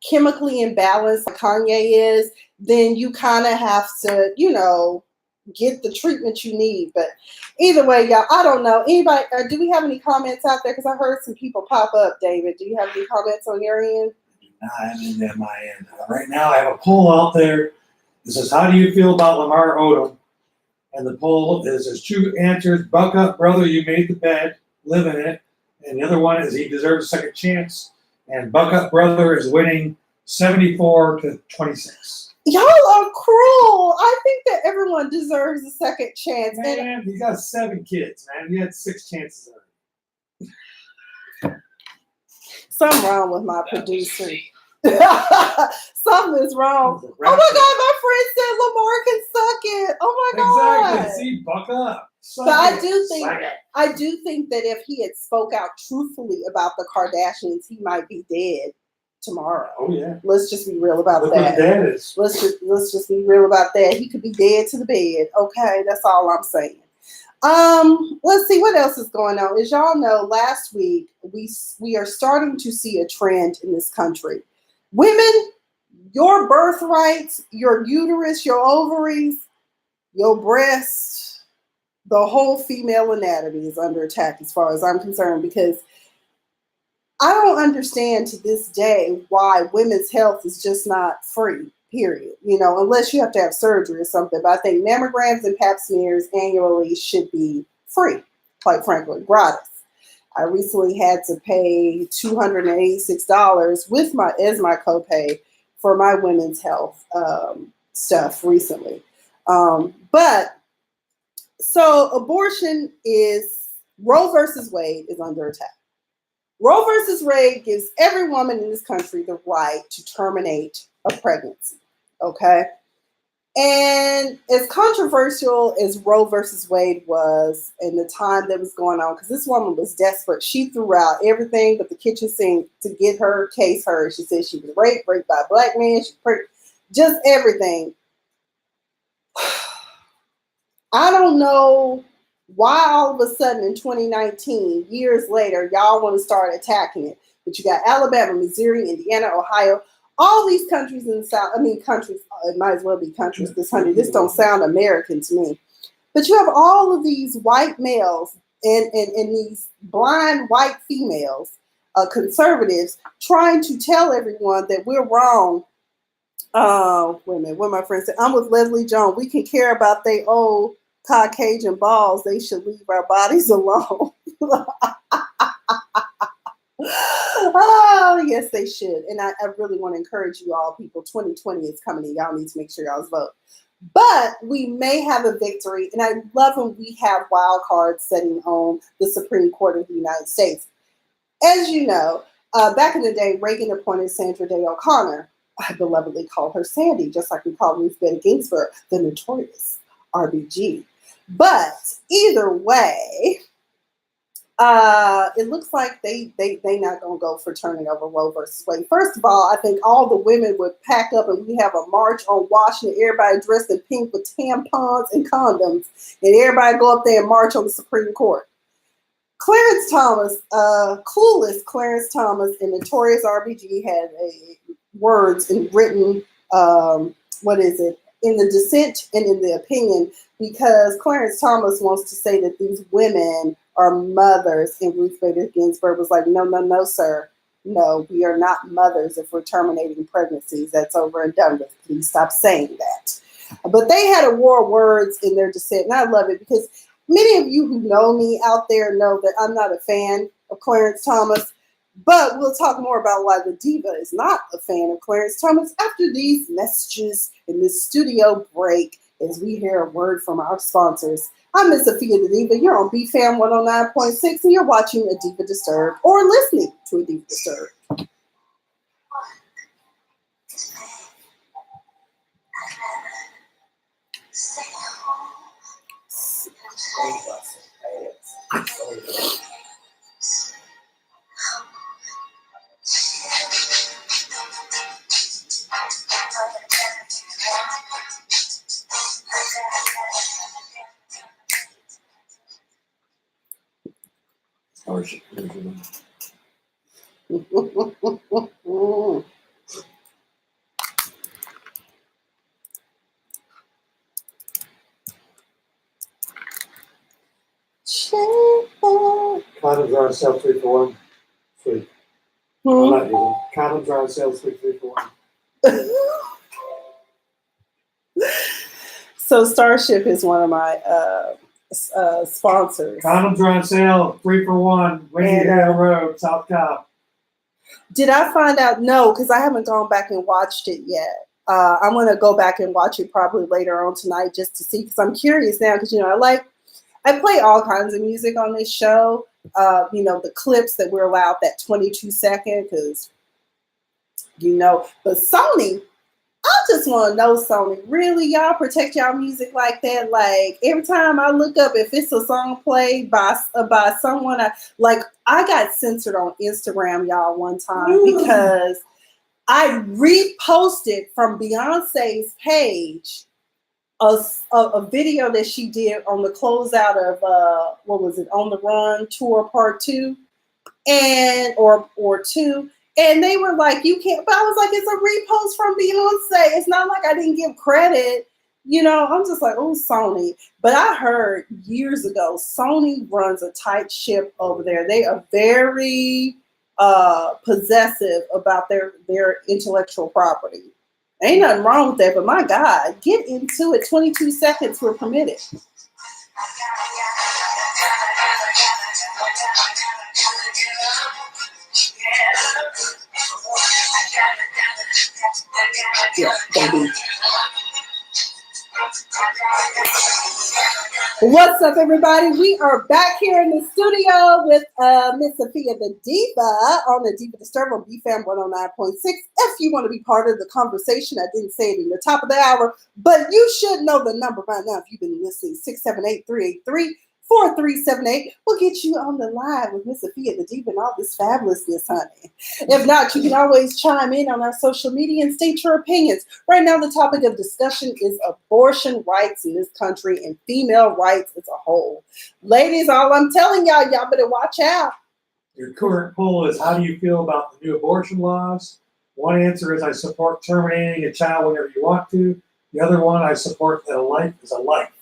chemically imbalanced like Kanye is, then you kind of have to, get the treatment you need. But either way, y'all, I don't know. Anybody, do we have any comments out there? Because I heard some people pop up, David. Do you have any comments on your end? I have anything at my end. Right now, I have a poll out there. It says, how do you feel about Lamar Odom? And the poll is, there's two answers. Buck up, brother, you made the bed, live in it. And the other one is he deserves a second chance. And Buck up, brother is winning 74-26. Y'all are cruel. I think that everyone deserves a second chance. Man, he got 7 kids, man. He had 6 chances already. Something wrong with my producer. Something is wrong. Oh my God, my friend said Lamar can suck it. Oh my God. Exactly. See, buck up. But I do think that if he had spoke out truthfully about the Kardashians, he might be dead tomorrow. Oh yeah. Let's just be real about that. That is. Let's just be real about that. He could be dead to the bed. Okay, that's all I'm saying. Let's see what else is going on. As y'all know, last week we are starting to see a trend in this country. Women, your birthrights, your uterus, your ovaries, your breast, the whole female anatomy is under attack as far as I'm concerned, because I don't understand to this day why women's health is just not free, period. Unless you have to have surgery or something. But I think mammograms and pap smears annually should be free, quite frankly, gratis. I recently had to pay $286 as my copay for my women's health stuff recently. So abortion Roe versus Wade is under attack. Roe versus Wade gives every woman in this country the right to terminate a pregnancy, okay? And as controversial as Roe versus Wade was in the time that was going on, because this woman was desperate. She threw out everything but the kitchen sink to get her case heard. She said she was raped by a black man, just everything. I don't know why all of a sudden in 2019, years later, y'all want to start attacking it. But you got Alabama, Missouri, Indiana, Ohio, all these countries in the South. Countries, it might as well be countries. This don't sound American to me. But you have all of these white males and these blind white females, conservatives, trying to tell everyone that we're wrong. Wait a minute, what my friend said. I'm with Leslie Jones. We can care about they old Caucasian balls. They should leave our bodies alone. Oh, yes, they should. And I really want to encourage you all, people. 2020 is coming and y'all need to make sure y'all vote. But we may have a victory. And I love when we have wild cards sitting on the Supreme Court of the United States. As you know, back in the day, Reagan appointed Sandra Day O'Connor. I belovedly call her Sandy, just like we call Ruth Bader Ginsburg the notorious RBG. But either way, it looks like they not gonna go for turning over Roe versus Wade. First of all, I think all the women would pack up and we have a march on Washington, everybody dressed in pink with tampons and condoms, and everybody go up there and march on the Supreme Court. Clarence Thomas, clueless Clarence Thomas and notorious RBG had words in written, in the dissent and in the opinion, because Clarence Thomas wants to say that these women are mothers, and Ruth Bader Ginsburg was like, no, sir. No, we are not mothers if we're terminating pregnancies. That's over and done with. Please stop saying that. But they had a war of words in their dissent, and I love it because many of you who know me out there know that I'm not a fan of Clarence Thomas, but we'll talk more about why the Diva is not a fan of Clarence Thomas after these messages in this studio break as we hear a word from our sponsors. I'm Miss Sophia the Diva. You're on BFAM 109.6 and you're watching A Diva Disturbed or listening to A Diva Disturbed. on sale 3 for 1. Free. I'm not using condoms are on sale 3 for 1. So Starship is one of my sponsors. Condoms are on sale 3 for 1. Windy Hill Road, South Cobb. Did I find out? No, because I haven't gone back and watched it yet. I'm going to go back and watch it probably later on tonight just to see, because I'm curious now, because, I play all kinds of music on this show. The clips that we're allowed, that 22-second, because, but Sony, I just want to know, Sony, really, y'all protect y'all music like that? Like, every time I look up, if it's a song played by someone, I got censored on Instagram, y'all, one time because I reposted from Beyonce's page a video that she did on the closeout of On the Run Tour Part 2 or 2. And they were like, you can't, but I was like, it's a repost from Beyonce. It's not like I didn't give credit. I'm just like, oh, Sony. But I heard years ago, Sony runs a tight ship over there. They are very possessive about their intellectual property. Ain't nothing wrong with that, but my God, get into it. 22 seconds were permitted. Yeah, baby. What's up, everybody? We are back here in the studio with Miss Sophia the Diva on the Diva Disturb on BFAM 109.6. If you want to be part of the conversation, I didn't say it in the top of the hour, but you should know the number by now if you've been listening. 678-383-4378 will get you on the line with Miss Sophia the Diva and all this fabulousness, honey. If not, you can always chime in on our social media and state your opinions. Right now, the topic of discussion is abortion rights in this country and female rights as a whole. Ladies, all I'm telling y'all better watch out. Your current poll is, how do you feel about the new abortion laws? One answer is, I support terminating a child whenever you want to. The other one, I support that a life is a life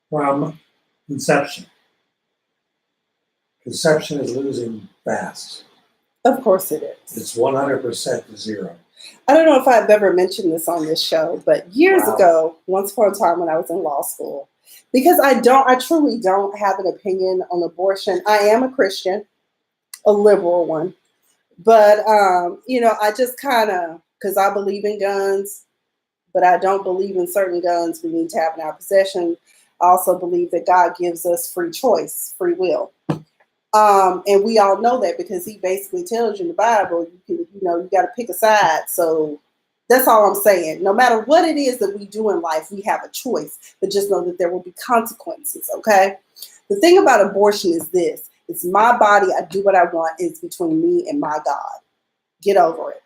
from conception. Conception is losing fast. Of course it is. It's 100% to 0. I don't know if I've ever mentioned this on this show, but years ago, once upon a time when I was in law school, because I truly don't have an opinion on abortion. I am a Christian, a liberal one, but I just kind of, because I believe in guns, but I don't believe in certain guns we need to have in our possession. I also believe that God gives us free choice, free will. And we all know that because he basically tells you in the Bible, you got to pick a side. So that's all I'm saying. No matter what it is that we do in life, we have a choice, but just know that there will be consequences. Okay. The thing about abortion is this: it's my body. I do what I want. It's between me and my God. Get over it.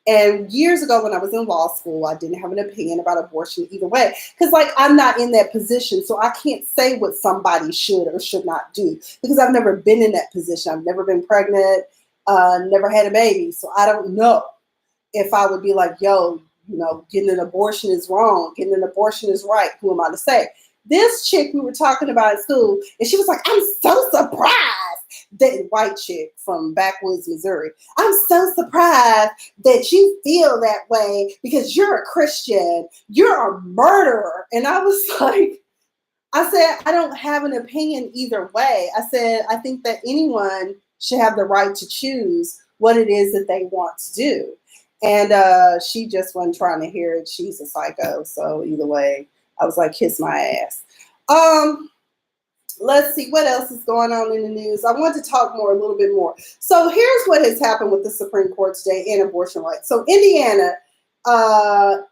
And years ago when I was in law school, I didn't have an opinion about abortion either way. Because I'm not in that position. So I can't say what somebody should or should not do. Because I've never been in that position. I've never been pregnant, never had a baby. So I don't know if I would be like, getting an abortion is wrong. Getting an abortion is right. Who am I to say? This chick we were talking about at school, and she was like, I'm so surprised. That white chick from backwoods Missouri. I'm so surprised that you feel that way because you're a Christian. You're a murderer. And I was like, I said, I don't have an opinion either way. I said, I think that anyone should have the right to choose what it is that they want to do. And she just wasn't trying to hear it. She's a psycho. So either way, I was like, kiss my ass. Let's see what else is going on in the news. I want to talk a little bit more. So here's what has happened with the Supreme Court today and abortion rights. So Indiana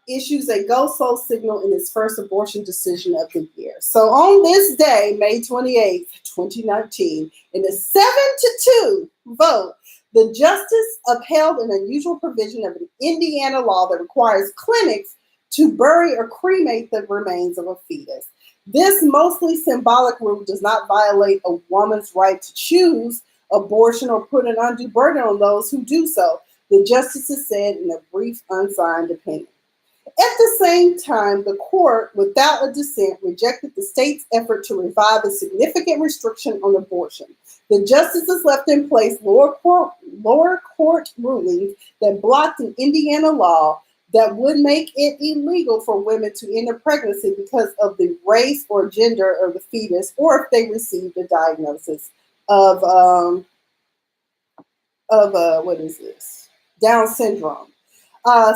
issues a go slow signal in its first abortion decision of the year. So on this day, May 28th, 2019, in a 7-2 vote, the justice upheld an unusual provision of an Indiana law that requires clinics to bury or cremate the remains of a fetus. This mostly symbolic rule does not violate a woman's right to choose abortion or put an undue burden on those who do so, the justices said in a brief unsigned opinion. At the same time, the court, without a dissent, rejected the state's effort to revive a significant restriction on abortion. The justices left in place lower court rulings that blocked an Indiana law that would make it illegal for women to end a pregnancy because of the race or gender of the fetus, or if they received a diagnosis of what is this? Down syndrome.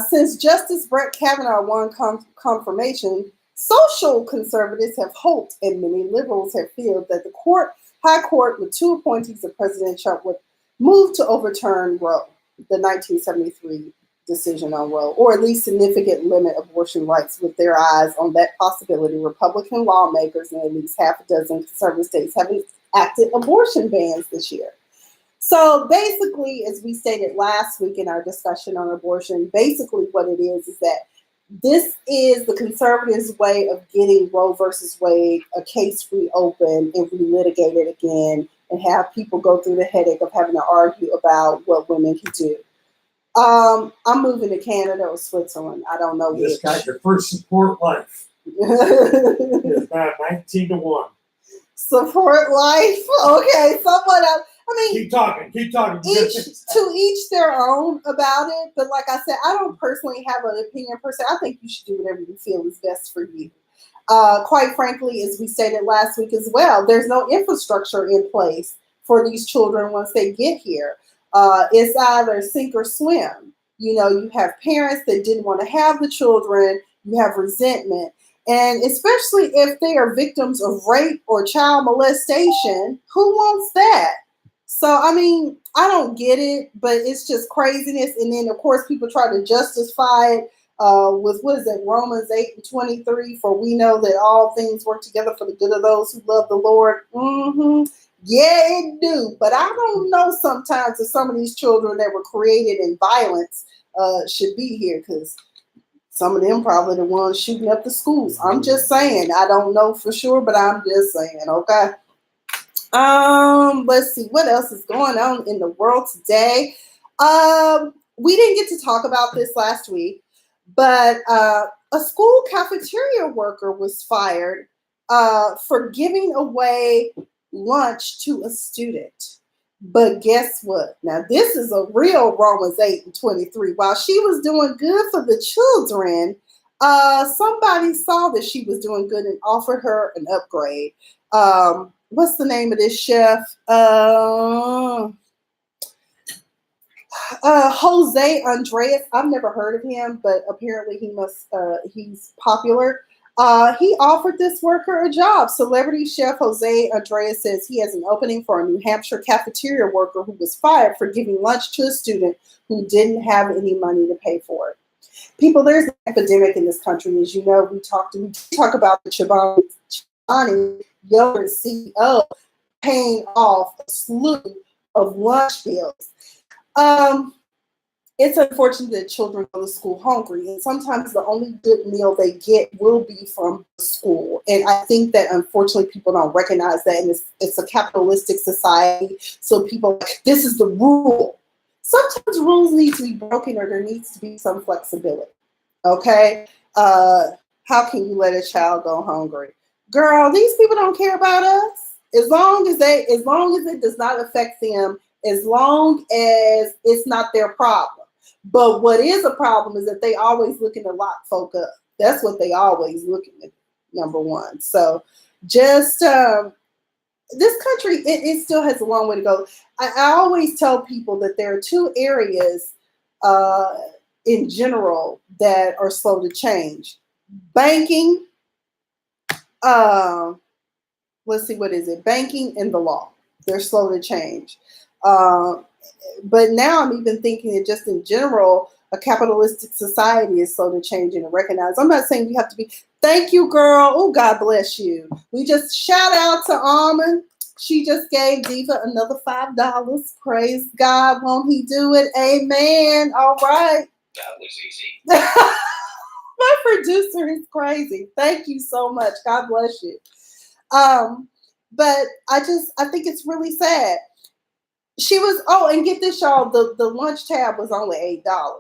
Since Justice Brett Kavanaugh won confirmation, social conservatives have hoped, and many liberals have feared, that the High Court, with two appointees of President Trump, would move to overturn Roe, the 1973 decision on Roe, or at least significant limit abortion rights. With their eyes on that possibility, Republican lawmakers in at least half a dozen conservative states have enacted abortion bans this year. So basically, as we stated last week in our discussion on abortion, basically what it is that this is the conservatives' way of getting Roe versus Wade, a case reopened and relitigated again, and have people go through the headache of having to argue about what women can do. I'm moving to Canada or Switzerland. I don't know You which. just got your first support life. It's now 19-1. Support life. Okay, someone else. I mean, Keep talking. To each their own about it. But like I said, I don't personally have an opinion per se. I think you should do whatever you feel is best for you. Quite frankly, as we stated last week as well, there's no infrastructure in place for these children once they get here. It's either sink or swim. You know, you have parents that didn't want to have the children. You have resentment. And especially if they are victims of rape or child molestation, who wants that? So, I mean, I don't get it, but it's just craziness. And then, of course, people try to justify it with, what is it, Romans 8:23, for we know that all things work together for the good of those who love the Lord. Yeah, it do. But I don't know sometimes if some of these children that were created in violence should be here, because some of them probably the ones shooting up the schools. I'm just saying. I don't know for sure, but I'm just saying, okay? Let's see what else is going on in the world today. We didn't get to talk about this last week, but a school cafeteria worker was fired for giving away lunch to a student. But guess what? Now, this is a real Romans 8:23. While she was doing good for the children, somebody saw that she was doing good and offered her an upgrade. What's the name of this chef? Jose Andres. I've never heard of him, but apparently he's popular. He offered this worker a job. Celebrity chef Jose Andres says he has an opening for a New Hampshire cafeteria worker who was fired for giving lunch to a student who didn't have any money to pay for it. People, there's an epidemic in this country. As you know, we talk about the Chobani yogurt CEO paying off a slew of lunch bills. It's unfortunate that children go to school hungry, and sometimes the only good meal they get will be from school. And I think that unfortunately people don't recognize that, and it's a capitalistic society. So people, this is the rule. Sometimes rules need to be broken, or there needs to be some flexibility. Okay, how can you let a child go hungry? Girl, these people don't care about us. As long as it does not affect them, as long as it's not their problem. But what is a problem is that they always looking to lock folk up. That's what they always looking at, number one. So just this country, it still has a long way to go. I always tell people that there are two areas in general that are slow to change. Banking, let's see, what is it? Banking and the law. They're slow to change. But now I'm even thinking that just in general, a capitalistic society is slow to change and to recognize. I'm not saying you have to be, thank you, girl. Oh, God bless you. We just shout out to Almond. She just gave Diva another $5. Praise God. Won't he do it? Amen. All right. That was easy. My producer is crazy. Thank you so much. God bless you. But I think it's really sad. She was, and get this, y'all, the lunch tab was only $8.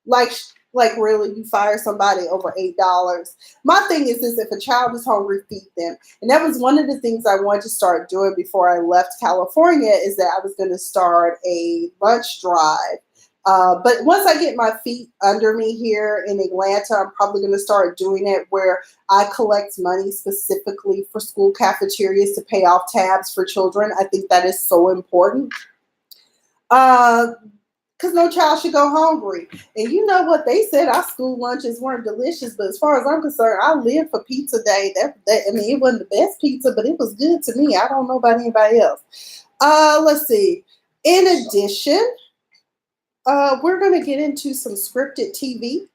Like, Like, really, you fire somebody over $8? My thing is this: if a child is hungry, feed them. And that was one of the things I wanted to start doing before I left California, is that I was going to start a lunch drive. But once I get my feet under me here in Atlanta, I'm probably going to start doing it where I collect money specifically for school cafeterias to pay off tabs for children. I think that is so important. Because no child should go hungry. And you know what? They said our school lunches weren't delicious, but as far as I'm concerned, I lived for pizza day. I mean, it wasn't the best pizza, but it was good to me. I don't know about anybody else. Let's see. In addition, we're going to get into some scripted TV.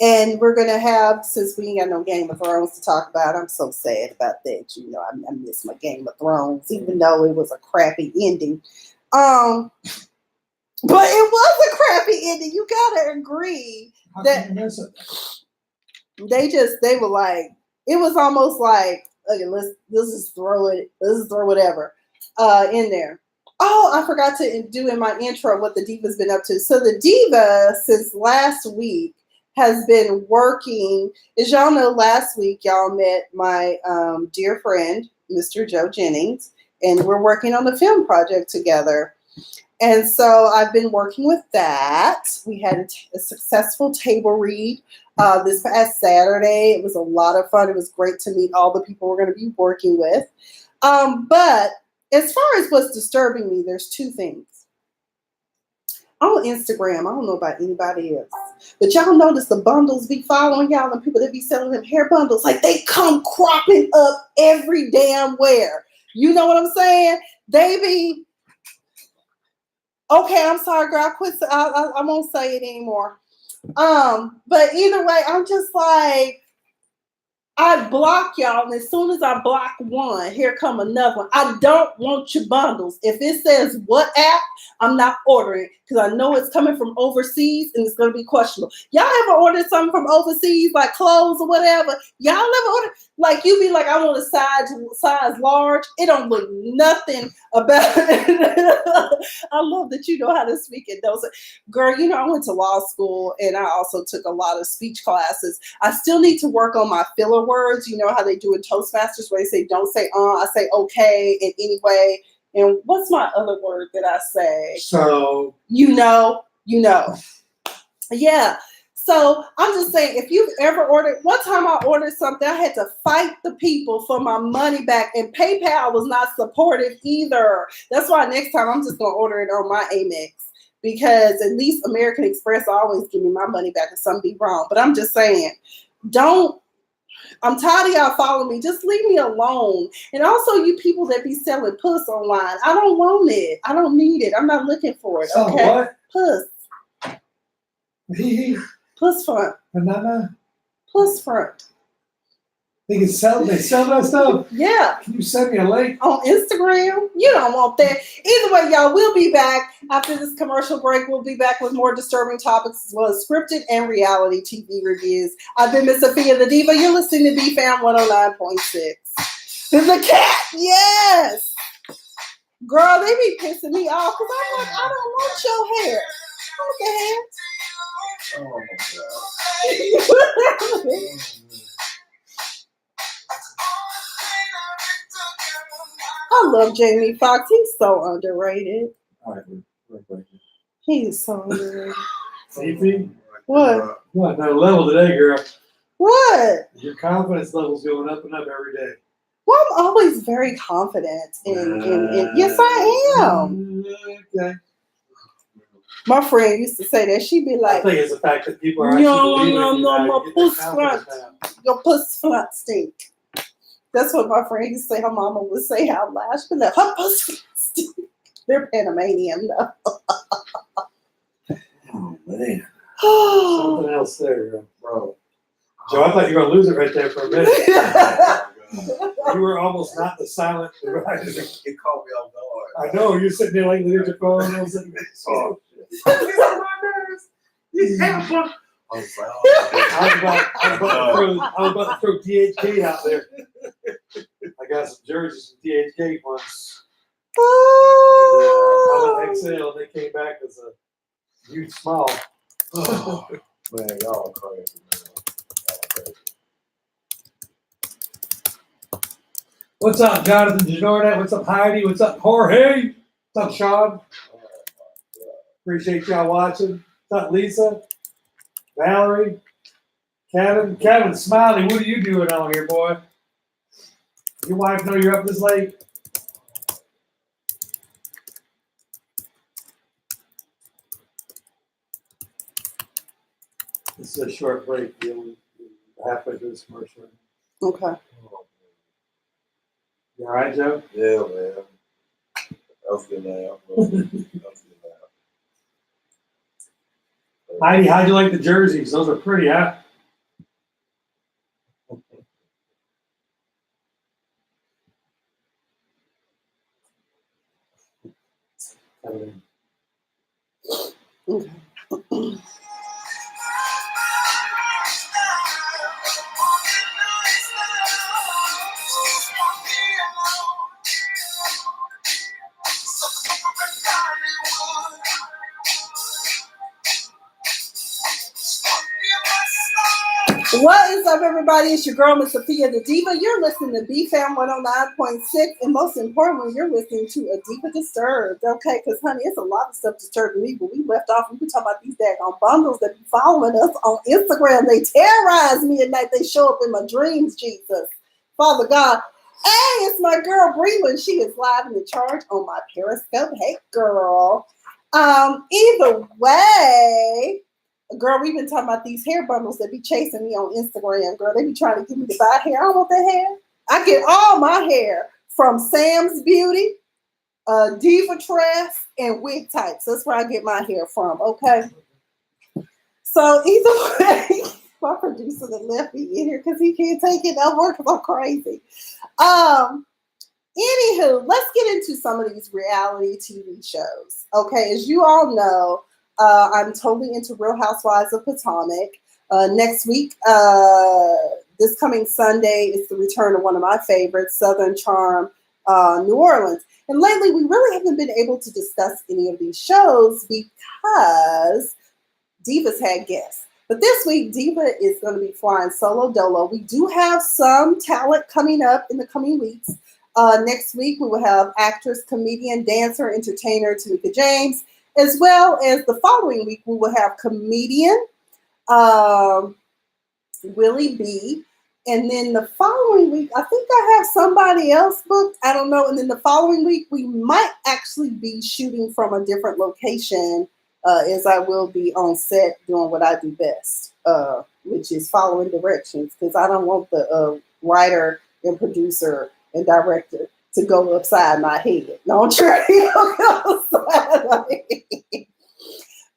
And we're going to have, since we ain't got no Game of Thrones to talk about, I'm so sad about that. You know, I miss my Game of Thrones, even though it was a crappy ending. But it was a crappy ending. You gotta agree that they were like, it was almost like, okay, let's just throw it, let's just throw whatever in there. Oh, I forgot to do in my intro what the Diva's been up to. So the Diva, since last week, has been working. As y'all know, last week y'all met my dear friend, Mr. Joe Jennings, and we're working on the film project together. And so I've been working with that. We had a successful table read this past Saturday. It was a lot of fun. It was great to meet all the people we're going to be working with. But as far as what's disturbing me, there's two things. On Instagram, I don't know about anybody else, but y'all notice the bundles be following y'all, and people that be selling them hair bundles, like they come cropping up every damn where. You know what I'm saying? They be... Okay, I'm sorry, girl. I won't say it anymore. But either way, I'm just like, I block y'all, and as soon as I block one, here come another one. I don't want your bundles. If it says what app, I'm not ordering it because I know it's coming from overseas and it's going to be questionable. Y'all ever ordered something from overseas, like clothes or whatever? Y'all ever order? Like, you be like, I want a size large. It don't look nothing about it. I love that you know how to speak in those. Girl, you know, I went to law school and I also took a lot of speech classes. I still need to work on my filler words. You know how they do in Toastmasters where they say, don't say, I say, okay, and anyway. And what's my other word that I say? So. You know. Yeah. So I'm just saying, if you've ever ordered, one time I ordered something, I had to fight the people for my money back, and PayPal was not supportive either. That's why next time I'm just going to order it on my Amex, because at least American Express always give me my money back if something be wrong. But I'm just saying, I'm tired of y'all following me. Just leave me alone. And also you people that be selling puss online, I don't want it. I don't need it. I'm not looking for it. Okay. What? Puss. Puss front. Banana? Puss front. They sell that stuff? Yeah. Can you send me a link? On Instagram? You don't want that. Either way, y'all, we'll be back after this commercial break. We'll be back with more disturbing topics as well as scripted and reality TV reviews. I've been Miss Sophia the Diva. You're listening to BFAM 109.6. There's a cat. Yes. Girl, they be pissing me off because I'm like, I don't want your hair. What the hell? Oh my God. I love Jamie Foxx. He's so underrated. All right, we're He's so underrated. Fifi? What? What? Another level today, girl. What? Your confidence level's going up and up every day. Well, I'm always very confident in yes, I am. Okay. My friend used to say that. She'd be I like, think it's the fact that people are actually believing in you now. my You get puss that front. confidence now. Your puss front stink. That's what my friend used to say. Her mama would say out loud. She'd be like, her puss front stink. They're Panamanian, though. Oh, man. Something else there, bro. Joe, I thought you were going to lose it right there for a minute. You were almost not the silent. It caught me off guard. I know, you're sitting there like losing your phone. And I was like, oh, shit. I was like, oh, I was about to throw DHK out there. I got some jerseys from DHK once. I went XL and they came back as a huge small. oh. Man, y'all crazy, man. Y'all crazy. What's up, Jonathan Jordan? What's up, Heidi? What's up, Jorge? What's up, Sean? Appreciate y'all watching. What's up, Lisa? Valerie? Kevin Smiley, what are you doing on here, boy? Your wife know you're up this late? This is a short break, deal. Halfway through this commercial. Okay. You all right, Joe? Yeah, man. That was good, man. That was good, man. Heidi, how'd you like the jerseys? Those are pretty, huh? Okay. What is up, everybody? It's your girl, Miss Sophia the Diva. You're listening to BFAM 109.6, and most importantly, you're listening to a Diva Disturbed, okay? Because, honey, it's a lot of stuff disturbing me, but we left off. We were talking about these daggone bundles that be following us on Instagram. They terrorize me at night. They show up in my dreams, Jesus. Father God. Hey, it's my girl, Breland. She is live in the charge on my Periscope. Hey, girl. Either way... Girl, we've been talking about these hair bundles that be chasing me on Instagram, girl. They be trying to get me to buy hair. I don't want that hair. I get all my hair from Sam's Beauty, Diva Tress, and Wig Types. That's where I get my hair from, okay? So either way, my producer that left me in here because he can't take it no more because I'm crazy. Anywho, let's get into some of these reality TV shows. Okay, as you all know, I'm totally into Real Housewives of Potomac. Next week, this coming Sunday, is the return of one of my favorites, Southern Charm, New Orleans. And lately, we really haven't been able to discuss any of these shows because Diva's had guests. But this week, Diva is going to be flying solo dolo. We do have some talent coming up in the coming weeks. Next week, we will have actress, comedian, dancer, entertainer Tamika James, as well as the following week, we will have comedian Willie B. And then the following week, I think I have somebody else booked. I don't know. And then the following week, we might actually be shooting from a different location, as I will be on set doing what I do best, which is following directions, because I don't want the writer and producer and director to go upside my head. Don't try to go upside my head.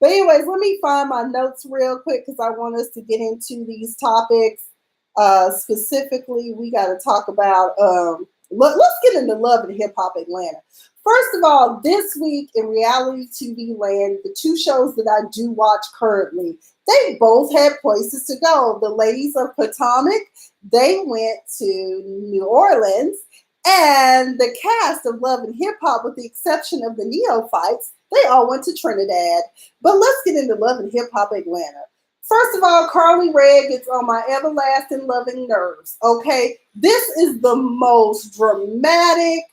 But anyways, let me find my notes real quick because I want us to get into these topics. Specifically, we got to talk about, let's get into Love and Hip Hop Atlanta. First of all, this week in reality TV land, the two shows that I do watch currently, they both had places to go. The ladies of Potomac, they went to New Orleans. And the cast of Love and Hip Hop, with the exception of the neophytes, they all went to Trinidad. But let's get into Love and Hip Hop Atlanta. First of all, Carly Rae gets on my everlasting loving nerves, okay? This is the most dramatic,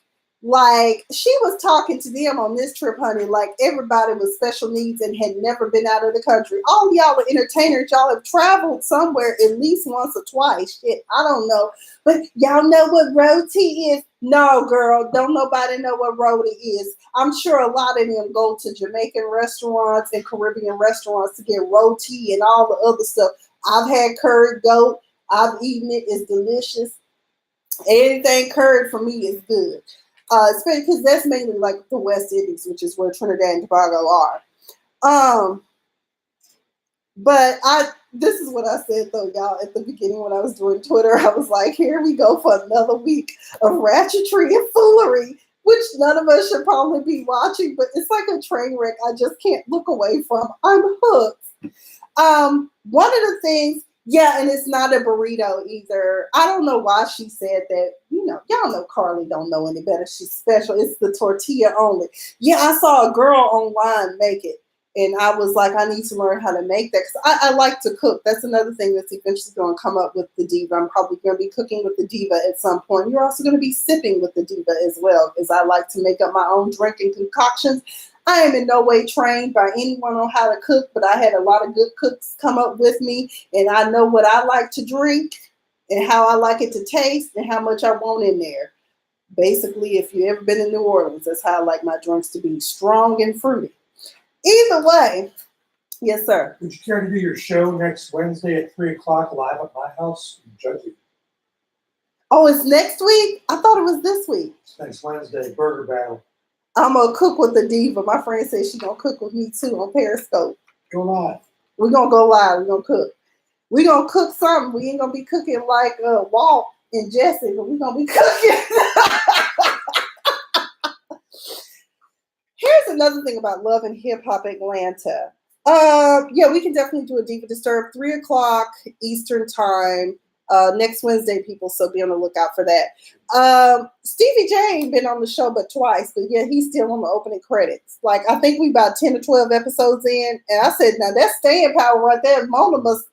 like, she was talking to them on this trip, honey, like everybody with special needs and had never been out of the country. All y'all are entertainers. Y'all have traveled somewhere at least once or twice. Shit, I don't know. But y'all know what roti is? No, girl, don't nobody know what roti is. I'm sure a lot of them go to Jamaican restaurants and Caribbean restaurants to get roti and all the other stuff. I've had curried goat. I've eaten it. It's delicious. Anything curried for me is good. Especially because that's mainly like the West Indies, which is where Trinidad and Tobago are. But this is what I said though, y'all, at the beginning when I was doing Twitter. I was like, here we go for another week of ratchetry and foolery, which none of us should probably be watching, but it's like a train wreck I just can't look away from. I'm hooked. One of the things, yeah, and it's not a burrito either. I don't know why she said that. You know, y'all know Carly don't know any better. She's special. It's the tortilla only. Yeah, I saw a girl online make it. And I was like, I need to learn how to make that because I like to cook. That's another thing that's eventually going to come up with the Diva. I'm probably going to be cooking with the Diva at some point. You're also going to be sipping with the Diva as well, because I like to make up my own drinking concoctions. I am in no way trained by anyone on how to cook, but I had a lot of good cooks come up with me, and I know what I like to drink and how I like it to taste and how much I want in there. Basically, if you've ever been in New Orleans, that's how I like my drinks to be, strong and fruity. Either way, yes, sir. Would you care to do your show next Wednesday at 3 o'clock live at my house in Jersey? Oh, it's next week? I thought it was this week. It's next Wednesday, Burger Battle. I'm going to cook with the Diva. My friend said she's going to cook with me too on Periscope. Go live. We're going to go live. We're going to cook. We're going to cook something. We ain't going to be cooking like Walt and Jesse, but we're going to be cooking. Here's another thing about Love and Hip Hop Atlanta. Yeah, we can definitely do a Diva Disturb 3 o'clock Eastern time next Wednesday, people. So be on the lookout for that. Stevie J ain't been on the show but twice, but yeah, he's still on the opening credits. Like I think we about 10 or 12 episodes in, and I said, now that's staying power right there. Mona must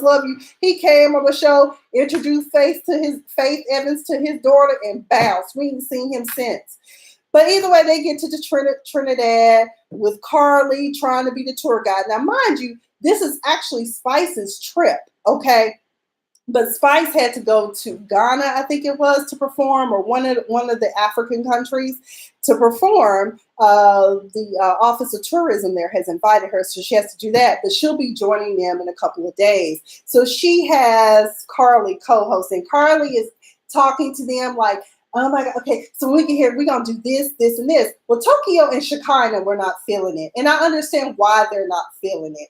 love you. He came on the show, introduced Faith Evans to his daughter, and bounced. We ain't seen him since. But either way, they get to the Trinidad with Carly trying to be the tour guide. Now, mind you, this is actually Spice's trip, okay? But Spice had to go to Ghana, I think it was, to perform, or one of the African countries to perform. The Office of Tourism there has invited her, so she has to do that. But she'll be joining them in a couple of days. So she has Carly co-hosting. Carly is talking to them like, oh my God, okay, so when we get here, we're going to do this, this, and this. Well, Tokyo and Shekinah were not feeling it. And I understand why they're not feeling it.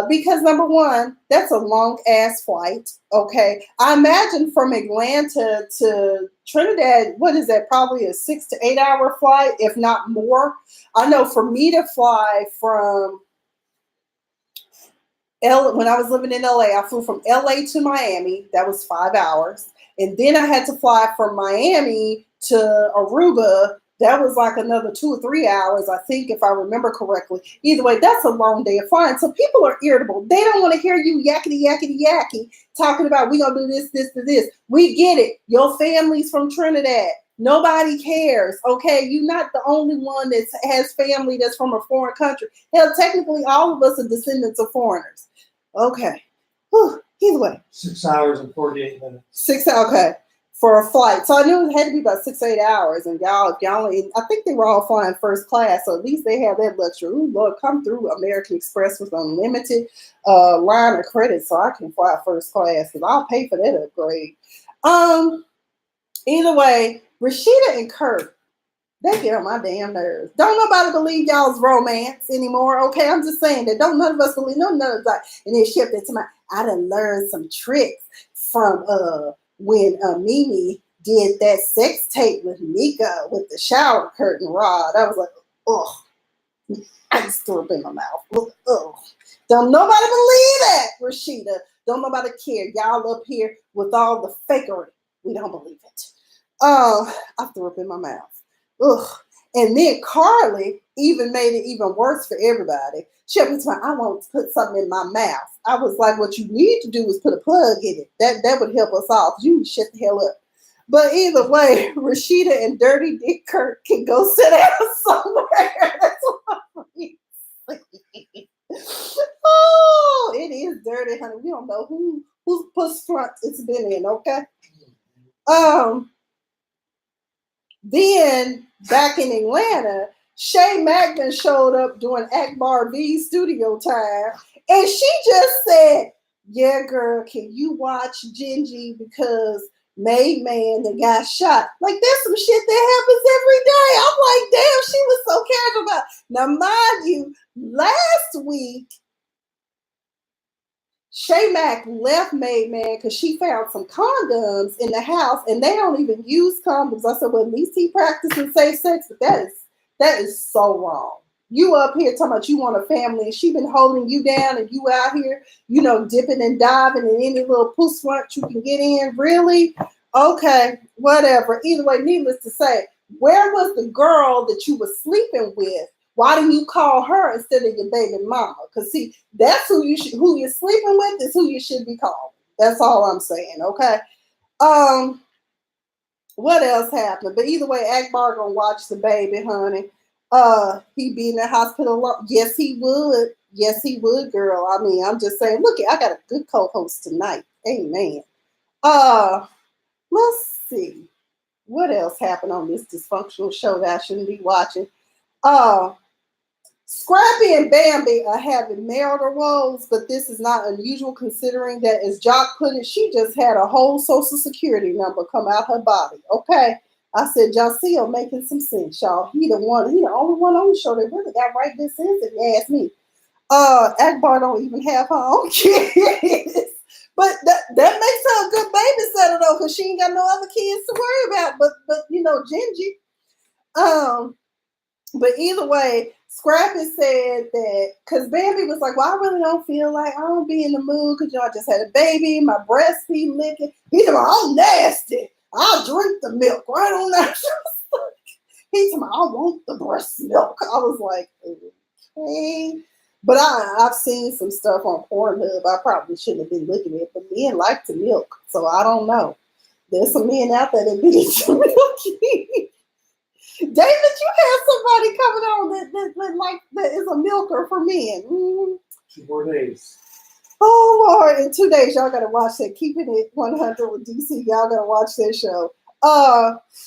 Because number one, that's a long ass flight. Okay. I imagine from Atlanta to Trinidad, what is that? Probably a 6 to 8 hour flight, if not more. I know for me to fly from when I was living in LA, I flew from LA to Miami. That was 5 hours. And then I had to fly from Miami to Aruba. That was like another 2 or 3 hours, I think, if I remember correctly. Either way, that's a long day of flying. So people are irritable. They don't want to hear you yakety talking about we're going to do this, this, and this. We get it. Your family's from Trinidad. Nobody cares, okay? You're not the only one that has family that's from a foreign country. Hell, technically, all of us are descendants of foreigners. Okay. Whew. Either way. 6 hours and 48 minutes. 6 hours, okay, for a flight. So I knew it had to be about 6 or 8 hours. And y'all, I think they were all flying first class, so at least they have that luxury. Ooh, Lord, come through American Express with unlimited line of credit so I can fly first class, because I'll pay for that upgrade. Either way, Rashida and Kurt, they get on my damn nerves. Don't nobody believe y'all's romance anymore, okay? I'm just saying that don't none of us believe, none of us like, and then shift it to my, I done learned some tricks from when Mimi did that sex tape with Mika with the shower curtain rod. I was like, ugh. I just threw up in my mouth. Ugh. Don't nobody believe that, Rashida. Don't nobody care. Y'all up here with all the fakery. We don't believe it. I threw up in my mouth. Ugh. And then Carly even made it even worse for everybody. She up to I want to put something in my mouth. I was like, what you need to do is put a plug in it. That would help us all. You shut the hell up. But either way, Rashida and Dirty Dick Kirk can go sit down somewhere. That's what I'm saying. Oh, it is dirty, honey. We don't know whose puss front it's been in, okay? Then back in Atlanta, Shay Magnan showed up doing Akbar V studio time, and she just said, yeah, girl, can you watch Gingy because Made Man that got shot? Like, there's some shit that happens every day. I'm like, damn, she was so casual about it. Now, mind you, last week, Shay Mack left Made Man because she found some condoms in the house, and they don't even use condoms. I said, well, at least he practicing safe sex, but that is so wrong. You up here talking about you want a family, and she been holding you down, and you out here, dipping and diving in any little puss front you can get in. Really? Okay, whatever. Either way, needless to say, where was the girl that you were sleeping with Why do you call her instead of your baby mama? Because see, that's who you're sleeping with is who you should be calling. That's all I'm saying. Okay. What else happened? But either way, Akbar gonna watch the baby, honey. He be in the hospital alone. Yes, he would. Yes, he would, girl. I mean, I'm just saying, look, I got a good co-host tonight. Amen. Let's see. What else happened on this dysfunctional show that I shouldn't be watching? Scrappy and Bambi are having marital woes, but this is not unusual considering that, as Jock put it, she just had a whole social security number come out her body. Okay. I said, Joseel making some sense, y'all. He the only one on the show that really got right this sense, if you ask me. Akbar don't even have her own kids. But that makes her a good babysitter though, because she ain't got no other kids to worry about. But Gingy. But either way, Scrappy said that because Bambi was like, well, I really don't feel like I don't be in the mood because y'all just had a baby, my breast be licking. He's like, I'm nasty. I'll drink the milk right on that. He's like, I want the breast milk. I was like, okay. But I've seen some stuff on Pornhub. I probably shouldn't have been looking at it, but men like to milk, so I don't know. There's some men out there that be some milky. David, you had somebody coming on that is a milker for men. 2 more days. Oh Lord! In 2 days, y'all gotta watch that. Keeping It 100 with DC. Y'all gotta watch that show.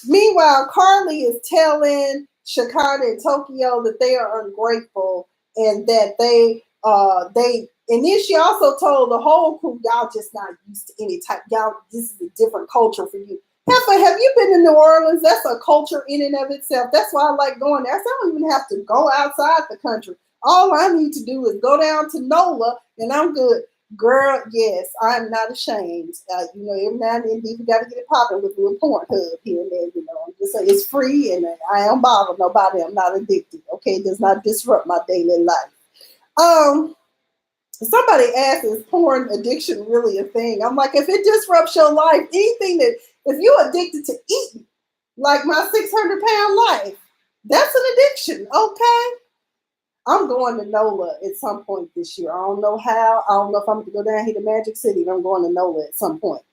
Meanwhile, Carly is telling Shakira and Tokyo that they are ungrateful and that they and then she also told the whole crew, y'all just not used to any type. Y'all, this is a different culture for you. Heifer, have you been to New Orleans? That's a culture in and of itself. That's why I like going there. So I don't even have to go outside the country. All I need to do is go down to NOLA and I'm good. Girl, yes, I'm not ashamed. Every now and then Diva got to get it popping with a little Pornhub here and there. I'm just saying it's free and I don't bother nobody. I'm not addicted. Okay, it does not disrupt my daily life. Somebody asked, is porn addiction really a thing? I'm like, if it disrupts your life, anything that, if you're addicted to eating, like my 600-pound life, that's an addiction, okay? I'm going to NOLA at some point this year. I don't know how. I don't know if I'm going to go down here to Magic City, but I'm going to NOLA at some point.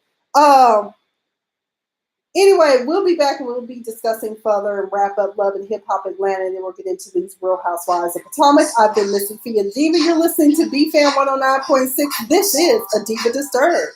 Anyway, we'll be back and we'll be discussing further and wrap up Love and Hip Hop Atlanta, and then we'll get into these Real Housewives of Potomac. I've been Missy Fia Diva. You're listening to BFAM 109.6. This is A Diva Disturbed.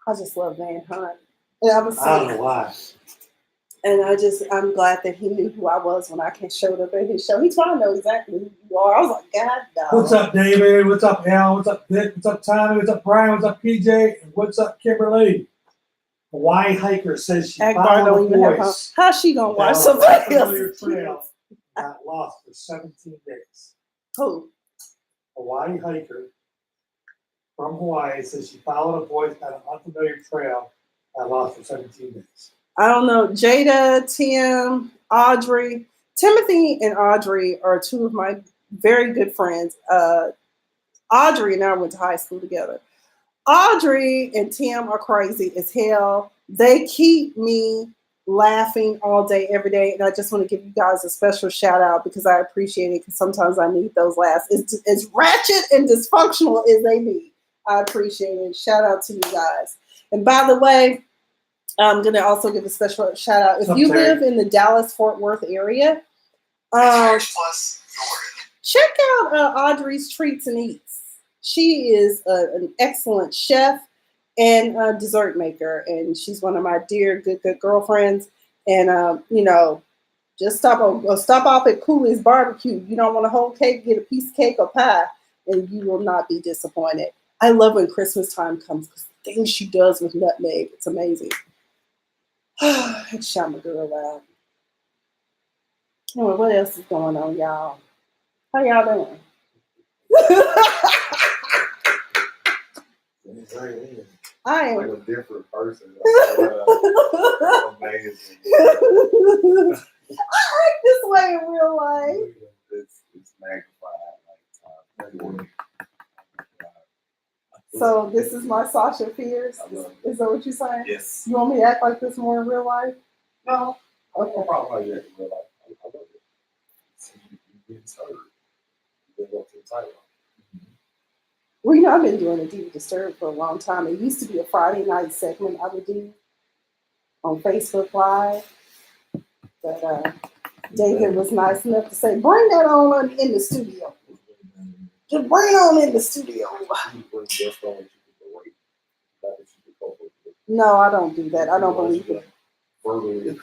I just love Van Hunt. And I don't know why. And I'm glad that he knew who I was when I showed up at his show. He's trying to know exactly who you are. I was like, God, no. What's up, David? What's up, Al? What's up, Vic? What's up, Tommy? What's up, Brian? What's up, PJ? And what's up, Kimberly? Hawaii hiker says she followed the voice. How's she gonna watch somebody else's trail? Got lost for 17 days. Who? Hawaii hiker from Hawaii says she followed a voice down an unfamiliar trail. Got lost for 17 days. I don't know. Jada, Tim, Audrey. Timothy and Audrey are two of my very good friends. Audrey and I went to high school together. Audrey and Tim are crazy as hell. They keep me laughing all day, every day. And I just want to give you guys a special shout out because I appreciate it because sometimes I need those laughs. As ratchet and dysfunctional as they be, I appreciate it. Shout out to you guys. And by the way, I'm going to also give a special shout out. If you live in the Dallas-Fort Worth area, check out Audrey's Treats and Eats. She is an excellent chef and a dessert maker, and she's one of my dear, good girlfriends. And, just stop off at Cooley's Barbecue. You don't want a whole cake, get a piece of cake or pie, and you will not be disappointed. I love when Christmas time comes because the things she does with nutmeg, it's amazing. I had to shout my girl out. Oh, what else is going on, y'all? How y'all doing? I Like am. a different person. Amazing. I act this way in real life. It's magnified like time. So this is my Sasha Fierce. I love Is that what you're saying? Yes. You want me to act like this more in real life? No. Okay. I probably like that in real life. I love it. You get started. You go to the title. Well, you know, I've been doing a Diva Disturbed for a long time. It used to be a Friday night segment I would do on Facebook Live. But David was nice enough to say, bring that on in the studio. Just bring it on in the studio. No, I don't do that. I don't believe it. You're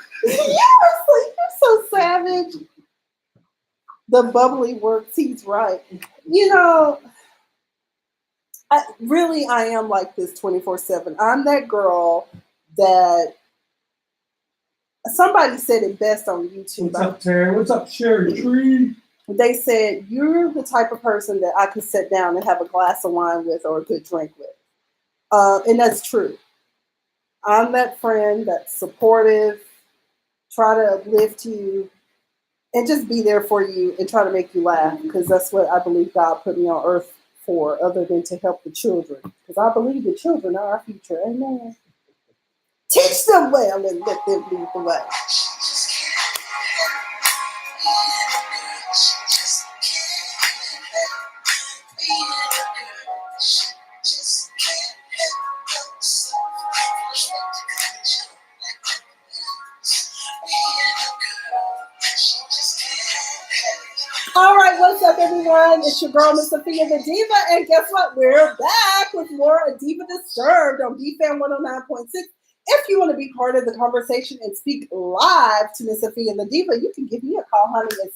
so savage. The bubbly works. He's right. You know, I am like this 24/7. I'm that girl that somebody said it best on YouTube. What's up, Terry? What's up, Sherry Tree? They said, you're the type of person that I can sit down and have a glass of wine with or a good drink with. And that's true. I'm that friend that's supportive, try to uplift you, and just be there for you and try to make you laugh, because that's what I believe God put me on earth for, other than to help the children. Because I believe the children are our future. Amen. Teach them well and let them lead the way. All right, what's up, everyone? It's your girl, Miss Sophia the Diva, and guess what? We're back with more Diva Disturbed on BFAM 109.6. If you want to be part of the conversation and speak live to Miss Sophia the Diva, you can give me a call, honey, at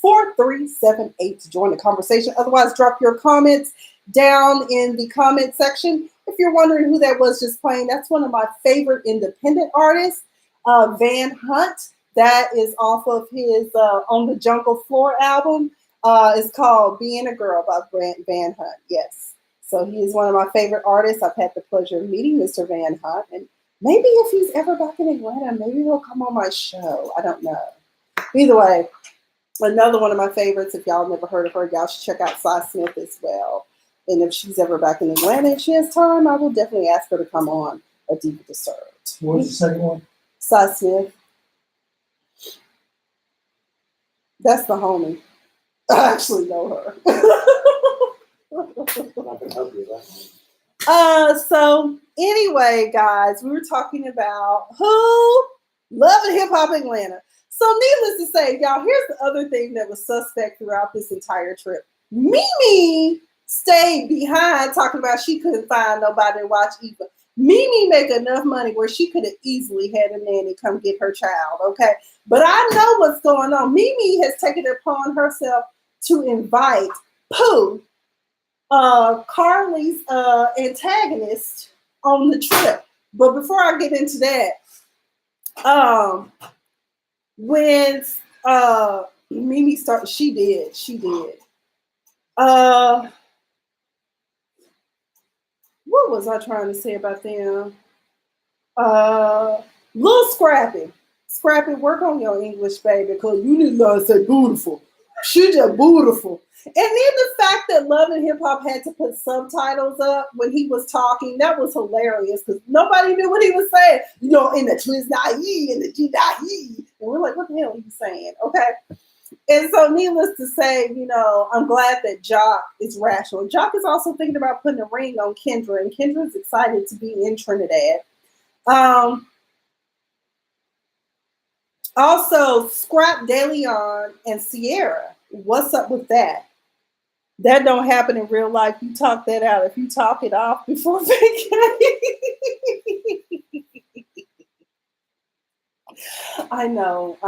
678-383-4378 to join the conversation. Otherwise, drop your comments down in the comment section. If you're wondering who that was just playing, that's one of my favorite independent artists, Van Hunt. That is off of his On the Jungle Floor album. It's called Being a Girl by Van Hunt. Yes. So he is one of my favorite artists. I've had the pleasure of meeting Mr. Van Hunt. And maybe if he's ever back in Atlanta, maybe he'll come on my show. I don't know. Either way, another one of my favorites. If y'all never heard of her, y'all should check out Cy Smith as well. And if she's ever back in Atlanta and she has time, I will definitely ask her to come on a Diva Disturbed. What was the second one? Cy Smith. That's the homie. I actually know her. So anyway, guys, we were talking about who Love and Hip Hop Atlanta. So needless to say, y'all, here's the other thing that was suspect throughout this entire trip. Mimi stayed behind talking about she couldn't find nobody to watch Eva. Mimi make enough money where she could have easily had a nanny come get her child, okay? But I know what's going on. Mimi has taken it upon herself to invite Pooh, Carly's antagonist, on the trip. But before I get into that, when Mimi started, she did. What was I trying to say about them? Little Scrappy. Scrappy, work on your English, baby, because you need to learn to say beautiful. She just beautiful. And then the fact that Love and Hip Hop had to put subtitles up when he was talking, that was hilarious because nobody knew what he was saying. You know, in the Twiz-na-yee and the G-da-yee. And we're like, what the hell are you saying? Okay. And so needless to say, you know, I'm glad that Jock is rational. Jock is also thinking about putting a ring on Kendra, and Kendra's excited to be in Trinidad. Also, Scrap DeLeon and Sierra. What's up with that? That don't happen in real life. You talk that out. If you talk it off before vacation. I know.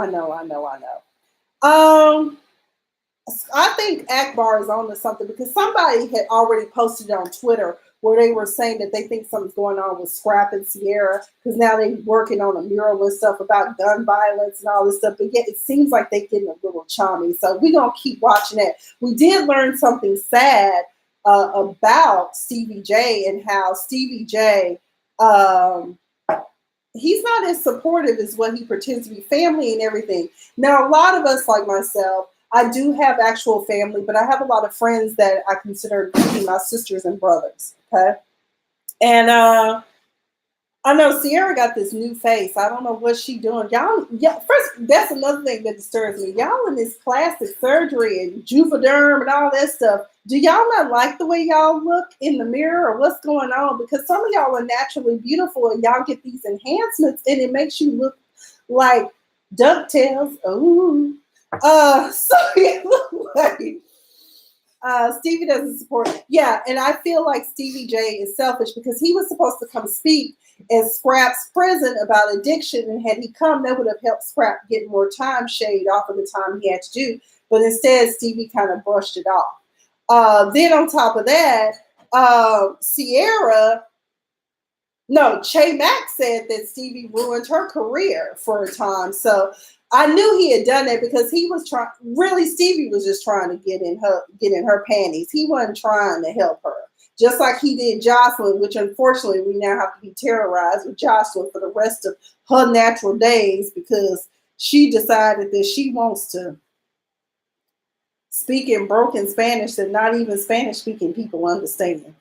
I think Akbar is on to something because somebody had already posted on Twitter where they were saying that they think something's going on with Scrap and Sierra because now they're working on a mural and stuff about gun violence and all this stuff. But yet it seems like they're getting a little chummy. So we're going to keep watching that. We did learn something sad about Stevie J and how Stevie J, he's not as supportive as what he pretends to be, family and everything. Now, a lot of us, like myself, I do have actual family, but I have a lot of friends that I consider to be my sisters and brothers. Okay. And I know Sierra got this new face. I don't know what she doing. Y'all, yeah, first, that's another thing that disturbs me. Y'all in this plastic surgery and Juvederm and all that stuff. Do y'all not like the way y'all look in the mirror or what's going on? Because some of y'all are naturally beautiful and y'all get these enhancements and it makes you look like DuckTales. Ooh. So you look like Stevie doesn't support. Yeah, and I feel like Stevie J is selfish because he was supposed to come speak in Scrap's prison about addiction, and had he come, that would have helped Scrap get more time shade off of the time he had to do. But instead, Stevie kind of brushed it off. Then on top of that, Che Mack said that Stevie ruined her career for a time. So I knew he had done that because he was trying. Really, Stevie was just trying to get in her panties. He wasn't trying to help her, just like he did Jocelyn, which unfortunately we now have to be terrorized with Jocelyn for the rest of her natural days because she decided that she wants to speak in broken Spanish that not even Spanish-speaking people understand.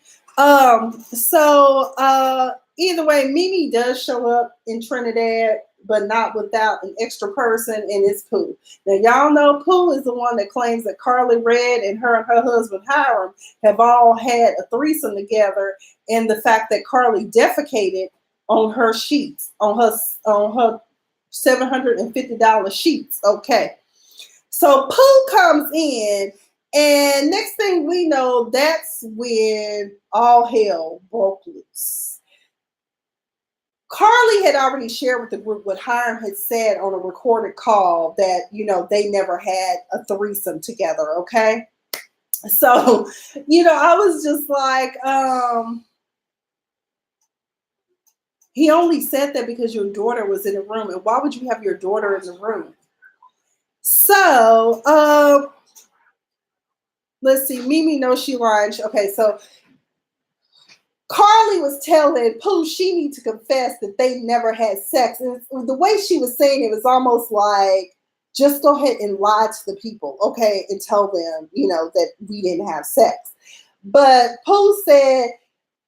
Either way, Mimi does show up in Trinidad, but not without an extra person, and it's Pooh. Now, y'all know Pooh is the one that claims that Carly Red and her husband Hiram have all had a threesome together, and the fact that Carly defecated on her sheets, on her $750 sheets. Okay. So Pooh comes in, and next thing we know, that's when all hell broke loose. Carly had already shared with the group what Hiram had said on a recorded call that, they never had a threesome together, okay? So, I was just like, he only said that because your daughter was in the room, and why would you have your daughter in the room? So, let's see, Mimi knows she lying. Okay, so Carly was telling Pooh she needs to confess that they never had sex. And the way she was saying it was almost like, just go ahead and lie to the people, okay, and tell them, that we didn't have sex. But Pooh said,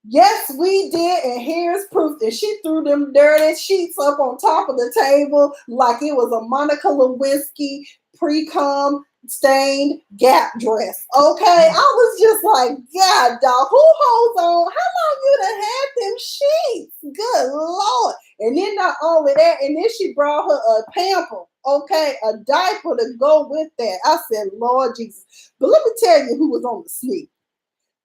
yes, we did, and here's proof. And she threw them dirty sheets up on top of the table like it was a Monica Lewinsky pre-cum stained Gap dress. Okay, I was just like, God, dog, who holds on? How long you done had them sheets? Good Lord. And then not only that, and then she brought her a pamper, okay, a diaper to go with that. I said, Lord Jesus. But let me tell you who was on the sneak.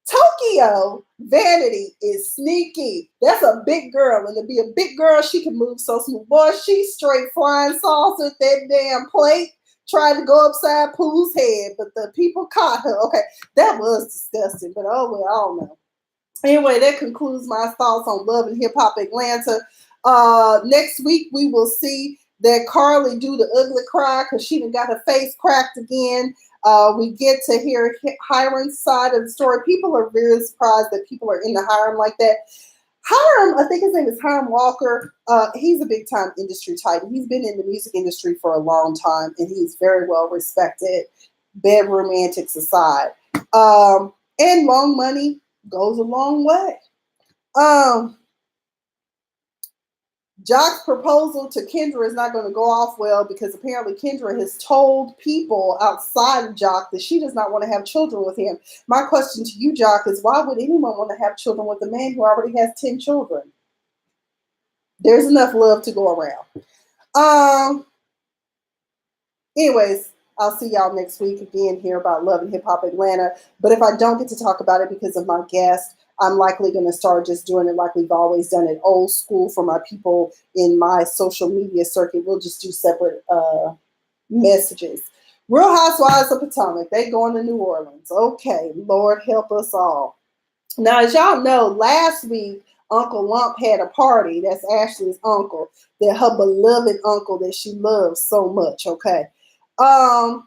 Tokyo Vanity is sneaky. That's a big girl. And to be a big girl, she can move so smooth. Boy, she's straight flying saucer with that damn plate, tried to go upside Pooh's head, but the people caught her. Okay, that was disgusting, but oh well, I don't know. Anyway, that concludes my thoughts on Love and Hip Hop Atlanta. Next week, we will see that Carly do the ugly cry because she done got her face cracked again. We get to hear Hiram's side of the story. People are very surprised that people are into Hiram like that. Hiram, I think his name is Hiram Walker. He's a big time industry titan. He's been in the music industry for a long time, and he's very well respected, bedroom antics aside. And long money goes a long way. Jock's proposal to Kendra is not going to go off well because apparently Kendra has told people outside of Jock that she does not want to have children with him. My question to you, Jock, is why would anyone want to have children with a man who already has 10 children? There's enough love to go around. Anyways, I'll see y'all next week again here about Love and Hip Hop Atlanta. But if I don't get to talk about it because of my guest, I'm likely going to start just doing it like we've always done it, old school for my people in my social media circuit. We'll just do separate messages. Real Housewives of Potomac, they going to New Orleans. Okay, Lord help us all. Now, as y'all know, last week, Uncle Lump had a party. That's Ashley's uncle, that her beloved uncle that she loves so much, okay? But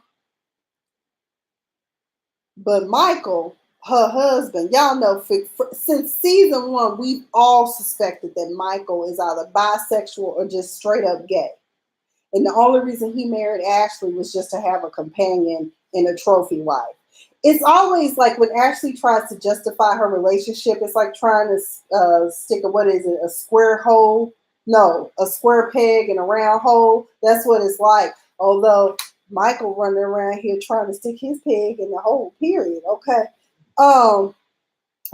Michael, her husband. Y'all know since season 1, we've all suspected that Michael is either bisexual or just straight up gay. And the only reason he married Ashley was just to have a companion and a trophy wife. It's always like when Ashley tries to justify her relationship, it's like trying to stick a square hole? No, a square peg in a round hole. That's what it's like. Although Michael running around here trying to stick his peg in the hole, period. Okay. Um,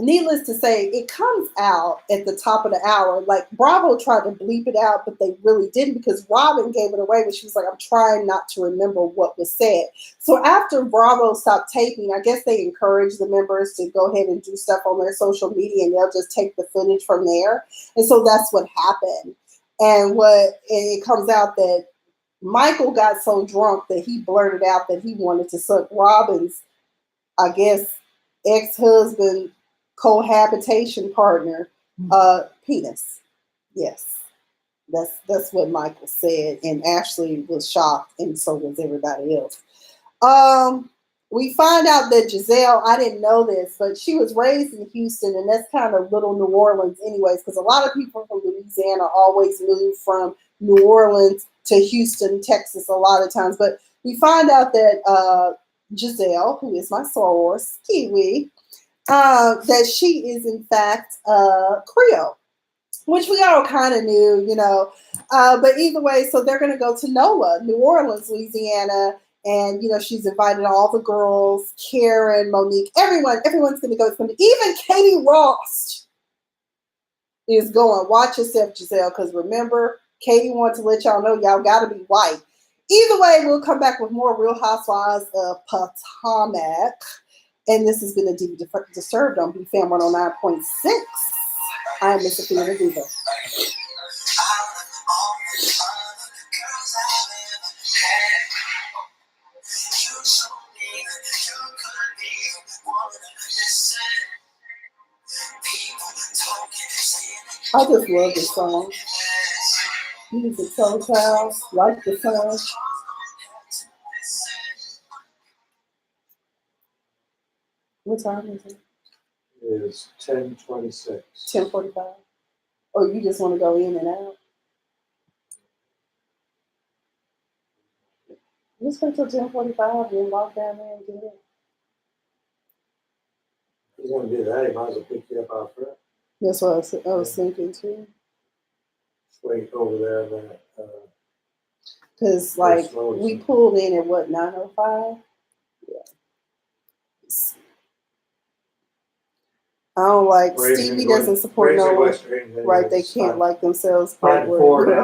Needless to say, it comes out at the top of the hour. Like Bravo tried to bleep it out, but they really didn't because Robin gave it away. But she was like, "I'm trying not to remember what was said." So after Bravo stopped taping, I guess they encouraged the members to go ahead and do stuff on their social media, and they'll just take the footage from there. And so that's what happened. And it comes out that Michael got so drunk that he blurted out that he wanted to suck Robin's, I guess, ex-husband cohabitation partner penis. Yes, that's what Michael said, and Ashley was shocked, and so was everybody else. We find out that Giselle, I didn't know this, but she was raised in Houston, and that's kind of little New Orleans anyways, because a lot of people from Louisiana always move from New Orleans to Houston, Texas a lot of times. But we find out that Giselle, who is my source, Kiwi, that she is in fact Creole, which we all kind of knew, you know. But either way, so they're going to go to NOLA, New Orleans, Louisiana, and you know she's invited all the girls, Karen, Monique, everyone's going to go. It's going to even Katie Ross is going. Watch yourself, Giselle, because remember, Katie wants to let y'all know y'all got to be white. Either way, we'll come back with more Real Housewives of Potomac. And this has been a Diva Disturbed on BFAM 109.6. I am Miss Sophia the Diva. I just love this song. Music so child, like the song. What time is it? It is 10:26. 10:45. Oh, you just want to go in and out? Let's wait till 10:45 and walk down there and get it. If you're going to do that, you might as well pick you up out front. That's what I was thinking too. Just wait over there in that. Because like we pulled in at what, 9:05? Yeah. I don't like Stevie doesn't support no one. Right, they can't like themselves. Great word.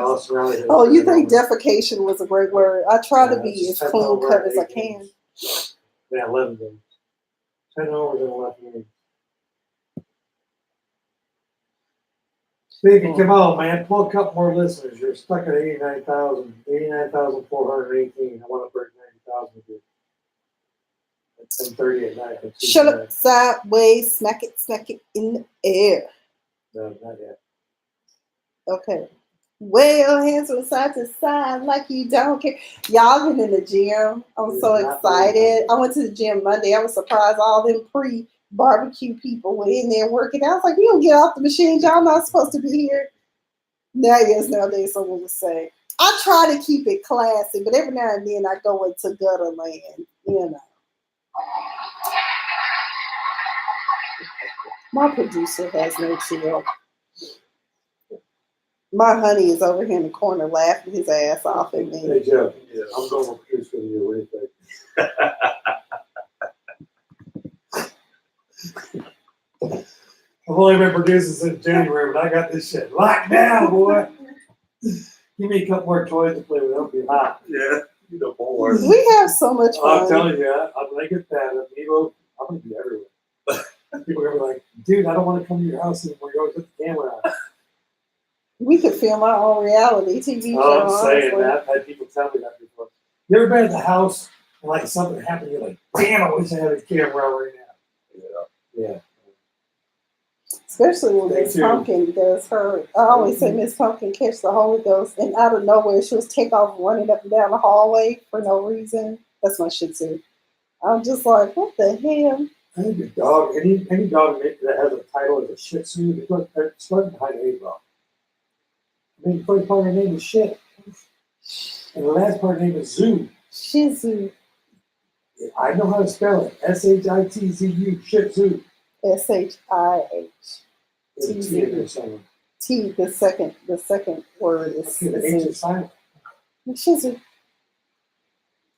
Oh, you think defecation was a great word? I try to be as clean cut as I can. Yeah, 11 games. 10 overs in 11 games. Stevie, come on, man. Pull a couple more listeners. You're stuck at 89,418. I want to break 90,000 with you. At 10:30 at night. Shut up, sideways, smack it in the air. No, not yet. Okay. Whale hands from side to side like you don't care. Y'all been in the gym. I'm so excited. I went to the gym Monday. I was surprised all them pre-barbecue people were in there working. I was like, you don't get off the machine. Y'all not supposed to be here. Nowadays someone would say. I try to keep it classy, but every now and then I go into gutter land, you know. My producer has no chill. My honey is over here in the corner laughing his ass off at me. Hey, Joe. Yeah, I'm going to produce for you. What do you think? I've only been producing since January, but I got this shit locked down, boy. Give me a couple more toys to play with. It'll be hot. Yeah, you know more. We have so much fun. I'm telling you, I'm going to get that. I'm going to be everywhere. People are going to be like, dude, I don't want to come to your house anymore. You always put the camera on. We could film our own reality TV show. Oh, I'm saying that. I've had people tell me that before. You ever been at the house and like something happened? You're like, damn, I wish I had a camera right now. Yeah. Especially when Miss Pumpkin does her. I always say Miss Pumpkin catch the Holy Ghost, and out of nowhere she'll take off running up and down the hallway for no reason. That's my Shih Tzu. I'm just like, what the hell? I think a dog, any dog that has a title as a Shih Tzu, they're starting behind the eight ball. I mean, the first part of the name is Shih, and the last part of the name is Zoo. Shih Tzu. I know how to spell it. SHITZU, Shih Tzu. SHIH. There's a T in there somewhere. T. The second word is. Okay, the H is silent. Shih Tzu.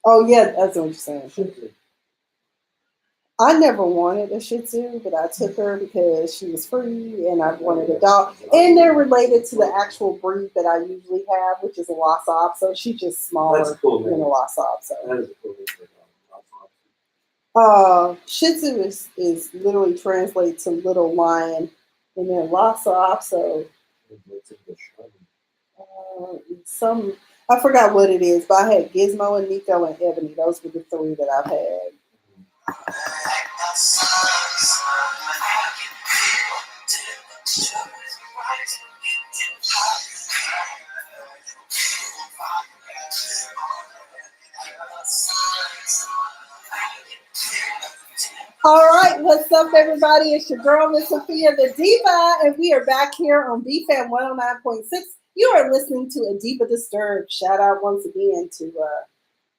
Oh yeah, that's what you're saying. Shih Tzu. I never wanted a Shih Tzu, but I took her because she was free, and I wanted a dog. And they're related to the actual breed that I usually have, which is a Lhasa. So she's just smaller That's a cool than name. a Lhasa. So. That is a cool name for a dog. Shih Tzu is literally translated to little lion, and then Lhasa. So some I forgot what it is, but I had Gizmo and Nico and Ebony. Those were the three that I've had. All right, what's up, everybody? It's your girl, Miss Sophia the Diva, and we are back here on BFAM 109.6. You are listening to A Diva Disturbed. Shout out once again to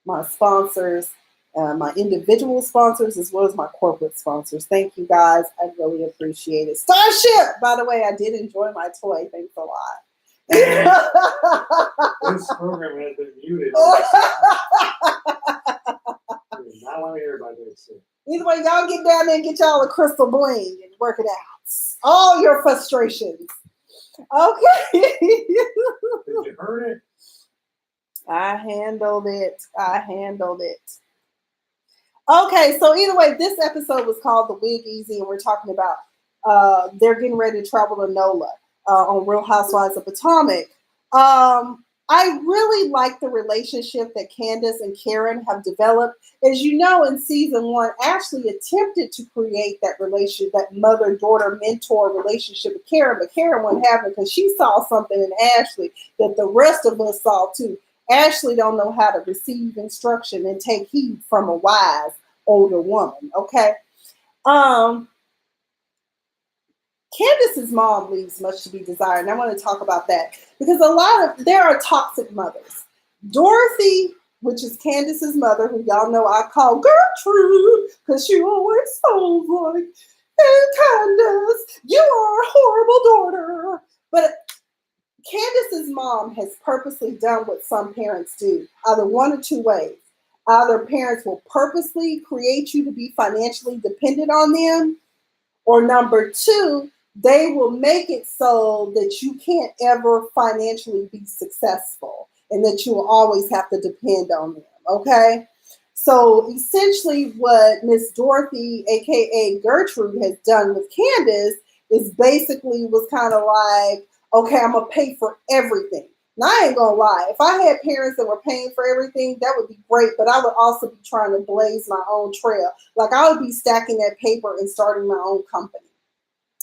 my sponsors, my individual sponsors, as well as my corporate sponsors. Thank you, guys. I really appreciate it. Starship, by the way, I did enjoy my toy. Thanks a lot. This program has been muted. I do not want to hear about this shit. Either way, y'all get down there and get y'all a crystal bling and work it out. All your frustrations. Okay. Did you hurt it? I handled it. Okay, so either way, this episode was called The Wig Easy, and we're talking about they're getting ready to travel to NOLA on Real Housewives of Potomac. I really like the relationship that Candace and Karen have developed. As you know, in season 1, Ashley attempted to create that relationship, that mother-daughter mentor relationship with Karen, but Karen wouldn't have it because she saw something in Ashley that the rest of us saw too. Ashley don't know how to receive instruction and take heed from a wise older woman, okay? Candace's mom leaves much to be desired, and I want to talk about that because there are toxic mothers. Dorothy, which is Candace's mother, who y'all know I call Gertrude because she always sounds like, "Hey, Candace, you are a horrible daughter." But Candace's mom has purposely done what some parents do, either one or two ways. Either parents will purposely create you to be financially dependent on them, or number two, they will make it so that you can't ever financially be successful and that you will always have to depend on them, okay? So essentially what Miss Dorothy, aka Gertrude, has done with Candace is basically was kind of like, okay, I'm gonna pay for everything. Now, I ain't gonna lie, if I had parents that were paying for everything, that would be great, but I would also be trying to blaze my own trail. Like I would be stacking that paper and starting my own company.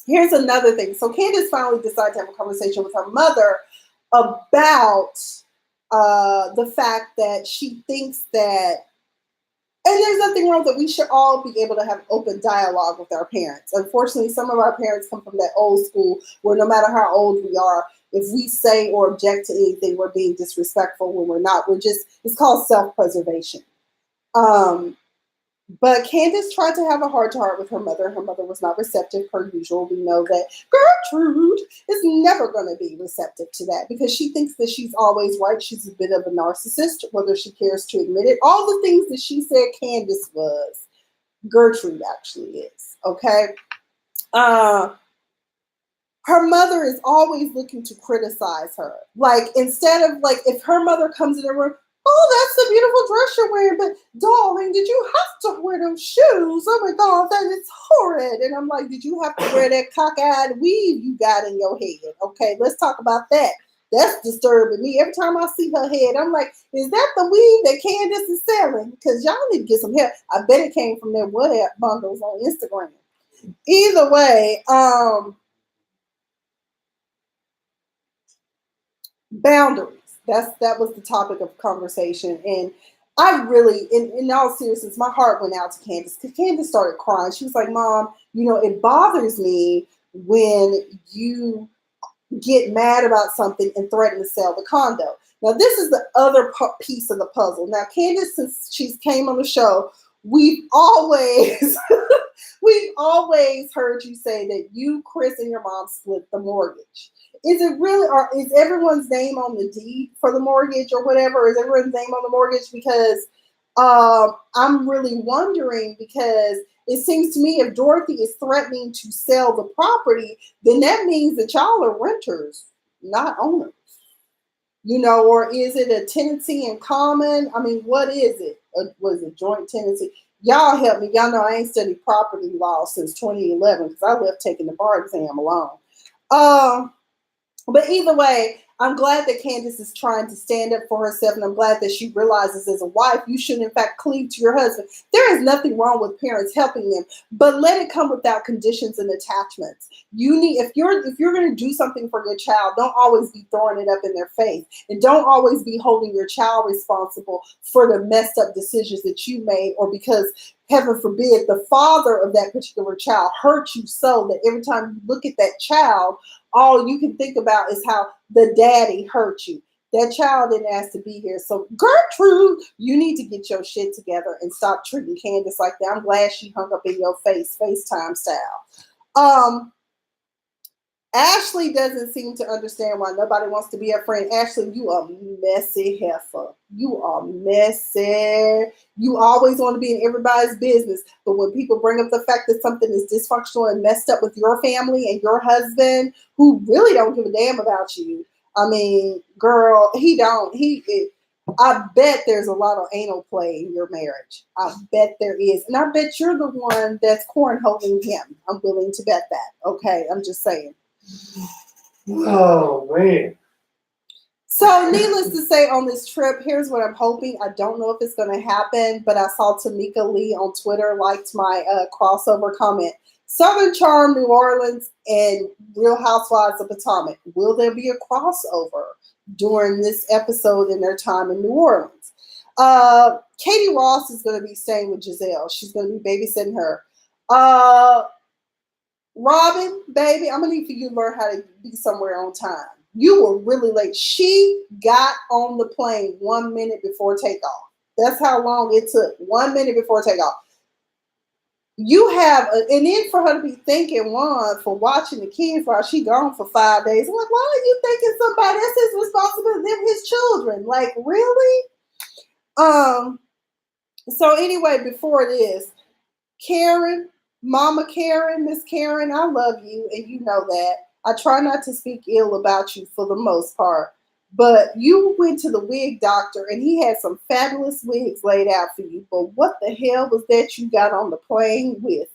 Here's another thing. So Candace finally decided to have a conversation with her mother about the fact that she thinks that, and there's nothing wrong that we should all be able to have open dialogue with our parents. Unfortunately, some of our parents come from that old school where no matter how old we are, if we say or object to anything, we're being disrespectful when we're not. It's called self-preservation. But Candace tried to have a heart-to-heart with her mother. Her mother was not receptive per usual. We know that Gertrude is never going to be receptive to that because she thinks that she's always right. She's a bit of a narcissist, whether she cares to admit it. All the things that she said Candace was, Gertrude actually is, okay? Her mother is always looking to criticize her. Like, instead of, like, if her mother comes in the room, "Oh, that's a beautiful dress you're wearing, but darling, did you have to wear those shoes? Oh my God, that is horrid." And I'm like, did you have to wear that cockeyed weave you got in your head? Okay, let's talk about that. That's disturbing me. Every time I see her head, I'm like, is that the weave that Candace is selling? Because y'all need to get some help. I bet it came from their WhatsApp bundles on Instagram. Either way, boundaries. That was the topic of conversation. And I really, in all seriousness, my heart went out to Candace because Candace started crying. She was like, Mom, it bothers me when you get mad about something and threaten to sell the condo. Now, this is the other piece of the puzzle. Now, Candace, since she's came on the show, we've always we've always heard you say that you, Chris, and your mom split the mortgage. Is it really, or is everyone's name on the deed for the mortgage or whatever? Is everyone's name on the mortgage? Because I'm really wondering, because it seems to me if Dorothy is threatening to sell the property, then that means that y'all are renters, not owners. Or is it a tenancy in common? I mean, what is it? Was it joint tenancy? Y'all help me. Y'all know I ain't studied property law since 2011 because I left taking the bar exam alone. But either way, I'm glad that Candace is trying to stand up for herself, and I'm glad that she realizes as a wife, you should in fact cleave to your husband. There is nothing wrong with parents helping them, but let it come without conditions and attachments. You need, if you're going to do something for your child, don't always be throwing it up in their face, and don't always be holding your child responsible for the messed up decisions that you made, or because, heaven forbid, the father of that particular child hurt you so that every time you look at that child, all you can think about is how the daddy hurt you. That child didn't ask to be here. So Gertrude, you need to get your shit together and stop treating Candace like that. I'm glad she hung up in your face, FaceTime style. Ashley doesn't seem to understand why nobody wants to be a friend. Ashley, you a messy heifer. You are messy. You always want to be in everybody's business. But when people bring up the fact that something is dysfunctional and messed up with your family and your husband, who really don't give a damn about you, I mean, girl, I bet there's a lot of anal play in your marriage. I bet there is. And I bet you're the one that's cornholing him. I'm willing to bet that. Okay, I'm just saying. Oh, man. So needless to say, on this trip, here's what I'm hoping. I don't know if it's going to happen, but I saw Tamika Lee on Twitter liked my crossover comment. Southern Charm, New Orleans, and Real Housewives of Potomac. Will there be a crossover during this episode in their time in New Orleans? Katie Ross is going to be staying with Giselle. She's going to be babysitting her. Robin, baby, I'm going to need for you to learn how to be somewhere on time. You were really late. She got on the plane 1 minute before takeoff. That's how long it took. 1 minute before takeoff. You have, and then for her to be thanking Juan for watching the kids while she gone for 5 days. I'm like, why are you thinking somebody else is responsible for them, his children? Like, really? So anyway, before this, Karen, Mama Karen, Miss Karen, I love you, and you know that. I try not to speak ill about you for the most part, but you went to the wig doctor, and he had some fabulous wigs laid out for you. But what the hell was that you got on the plane with?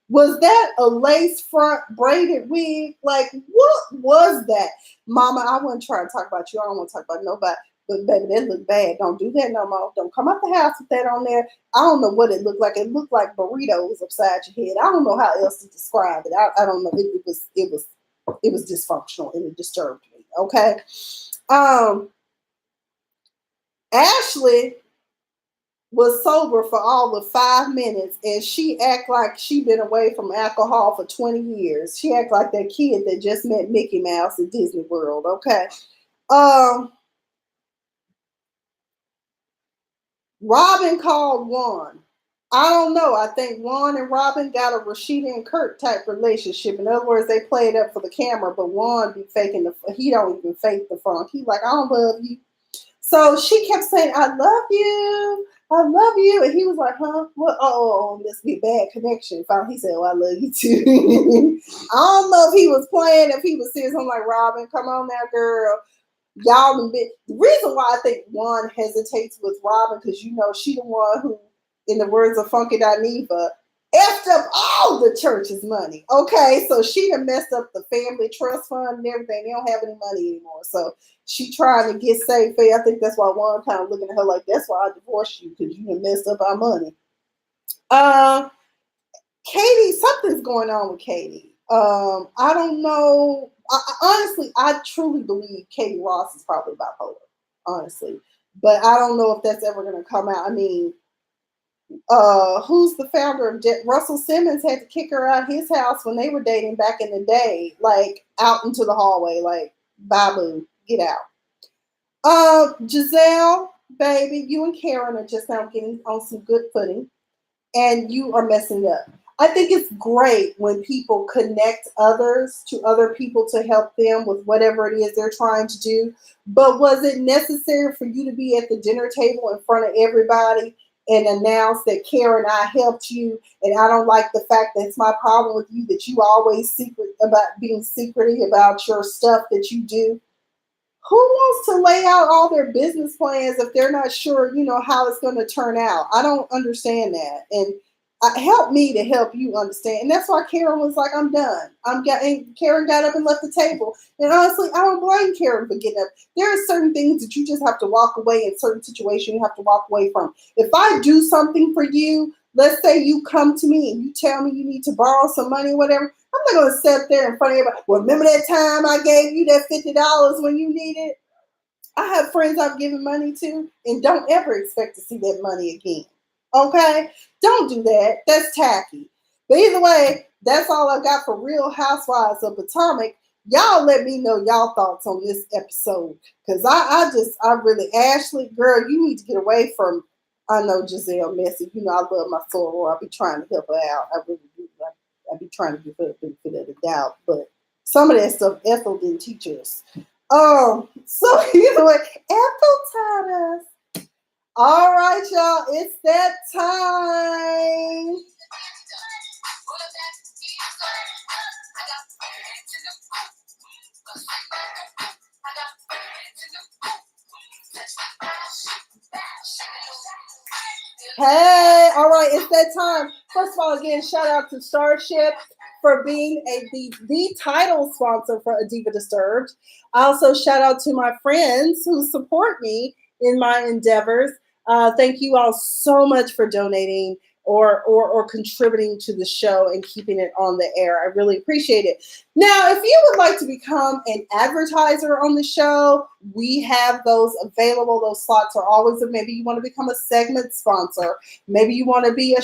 Was that a lace front braided wig? Like, what was that? Mama, I wasn't trying to talk about you. I don't want to talk about nobody. But baby, that looked bad. Don't do that no more. Don't come out the house with that on there. I don't know what it looked like. It looked like burritos upside your head. I don't know how else to describe it. I don't know. It was dysfunctional and it disturbed me. Okay. Ashley was sober for all of 5 minutes, and she act like she been away from alcohol for 20 years. She act like that kid that just met Mickey Mouse at Disney World. Okay. Robin called Juan. I don't know. I think Juan and Robin got a Rashida and Kurt type relationship. In other words, they play it up for the camera, but Juan be faking he don't even fake the funk. He like, I don't love you. So she kept saying, I love you. I love you. And he was like, huh? What? Oh, this be a bad connection. Finally, he said, oh, I love you too. I don't know if he was playing, if he was serious. I'm like, Robin, come on now, girl. Y'all, the reason why I think Juan hesitates with Robin, because she the one who, in the words of Funky Diva, effed up all the church's money. Okay, so she done messed up the family trust fund and everything. They don't have any money anymore. So she trying to get safe. I think that's why Juan kind of looking at her like, that's why I divorced you, because you done messed up our money. Katie, something's going on with Katie. I don't know. Honestly, I truly believe Katie Ross is probably bipolar. Honestly, but I don't know if that's ever going to come out. I mean, who's the founder of Russell Simmons had to kick her out his house when they were dating back in the day, like out into the hallway, like, bye boo, get out. Giselle, baby, you and Karen are just now getting on some good footing, and you are messing up. I think it's great when people connect others to other people to help them with whatever it is they're trying to do. But was it necessary for you to be at the dinner table in front of everybody and announce that Karen, I helped you, and I don't like the fact that it's my problem with you that you always secret about being secretive about your stuff that you do? Who wants to lay out all their business plans if they're not sure, how it's going to turn out? I don't understand that. And help me to help you understand. And that's why Karen was like, I'm done. And Karen got up and left the table. And honestly, I don't blame Karen for getting up. There are certain things that you just have to walk away in certain situations you have to walk away from. If I do something for you, let's say you come to me and you tell me you need to borrow some money or whatever, I'm not going to sit there in front of everybody. Well, remember that time I gave you that $50 when you needed it? I have friends I've given money to and don't ever expect to see that money again. Okay? Don't do that. That's tacky. But either way, that's all I got for Real Housewives of Potomac. Y'all let me know y'all thoughts on this episode. Because I really, Ashley, girl, you need to get away from, I know Giselle Messy. I love my soror. I'll be trying to help her out. I really do. I be trying to give her the benefit of the doubt. But some of that stuff Ethel didn't teach us. So either way, Ethel taught us. All right, y'all, it's that time. Hey, all right, it's that time. First of all, again, shout out to Starship for being the title sponsor for A Diva Disturbed. I also shout out to my friends who support me in my endeavors. Thank you all so much for donating or contributing to the show and keeping it on the air. I really appreciate it. Now, if you would like to become an advertiser on the show, we have those available. Those slots are always, maybe you want to become a segment sponsor. Maybe you want to be a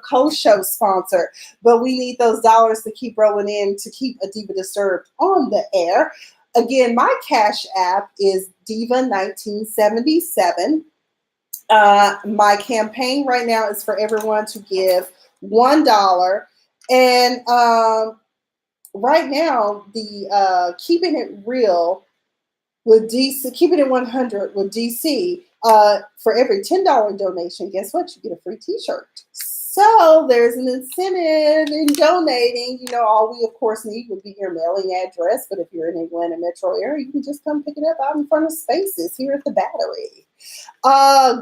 co-show sponsor, but we need those dollars to keep rolling in to keep A Diva Disturbed on the air. Again, my Cash App is Diva1977. My campaign right now is for everyone to give $1. And right now, the Keeping It Real with DC, Keeping It 100 with DC, for every $10 donation, guess what? You get a free t-shirt. So there's an incentive in donating. All we, of course, need would be your mailing address. But if you're in the Atlanta metro area, you can just come pick it up out in front of Spaces here at the Battery.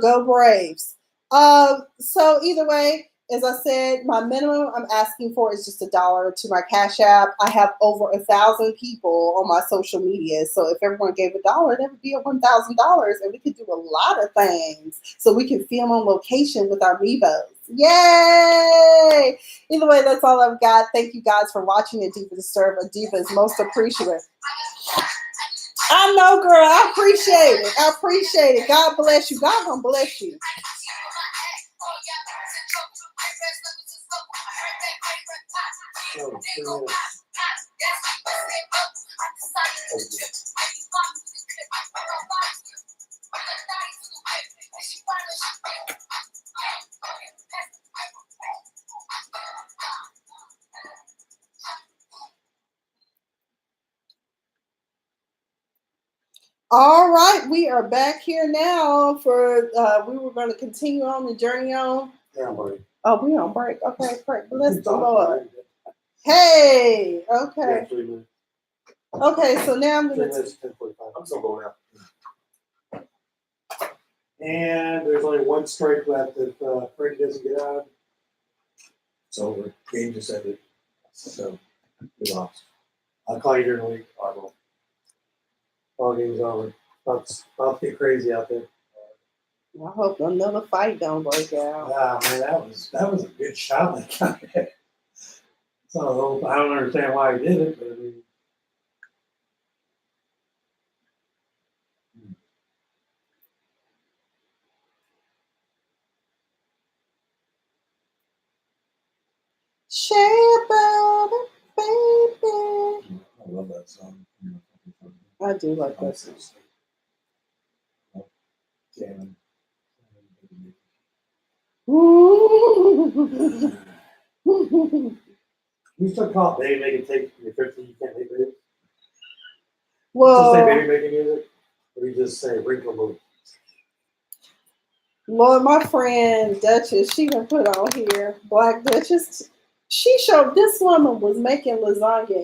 Go Braves. So either way, as I said, my minimum I'm asking for is just $1 to my Cash App. I have over 1,000 people on my social media. So if everyone gave $1, that would be $1,000, and we could do a lot of things. So we can film on location with our Vivos. Yay! Either way, that's all I've got. Thank you guys for watching A Diva Disturbed. A Diva is most appreciative. I know, girl. I appreciate it. I appreciate it. God bless you. God gonna bless you. All right, we are back here now for, we were going to continue on the journey on. Yeah, buddy. Oh, we on break. Okay, great. Bless the Lord. Hey, okay. Yeah, 3 minutes. Okay, so now I'm 3 going to. minutes, 10:45. I'm still going out. And there's only one strike left. If Freddie doesn't get out, it's over. Game just ended. So we lost. I'll call you during the week. I will. All game's over. About to get crazy out there. I hope another fight don't break out. Ah, man, that was a good shot that guy had. So I don't understand why he did it, but I mean. Shea butter, baby. I love that song. I do like that song. Damn. You still call it baby making tape when you're 15, you can't make baby? Just say baby making music? Or you just say wrinkle move? Lord, my friend Duchess, she done put on here, Black Duchess. She showed this woman was making lasagna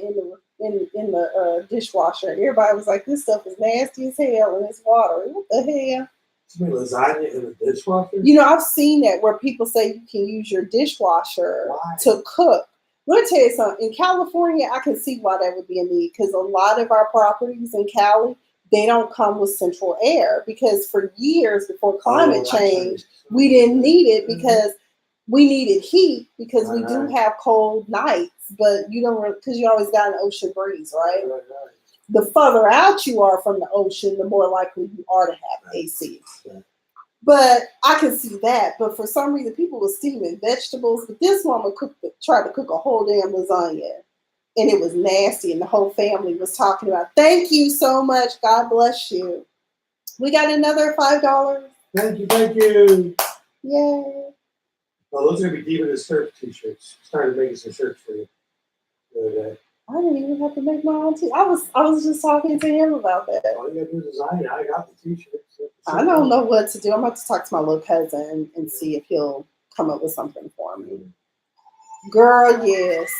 in the dishwasher. Everybody was like, "This stuff is nasty as hell and it's watery." What the hell? You mean lasagna in the dishwasher? You know, I've seen that where people say you can use your dishwasher to cook. Let me tell you something. In California, I can see why that would be a need because a lot of our properties in Cali, they don't come with central air because for years before climate change, we didn't need it because we needed heat because we do have cold nights, but you don't because you always got an ocean breeze, right? The further out you are from the ocean, the more likely you are to have AC. But I can see that. But for some reason, people were steaming vegetables. But this woman tried to cook a whole damn lasagna. And it was nasty. And the whole family was talking about, thank you so much. God bless you. We got another $5. Thank you. Yay. Well, those are going to be Diva Disturb t-shirts. Started making some shirts for you the other day. I didn't even have to make my own I was just talking to him about that. All you got to do is design it. I got the t-shirts. I don't know what to do. I'm about to talk to my little cousin and see if he'll come up with something for me. Girl, yes.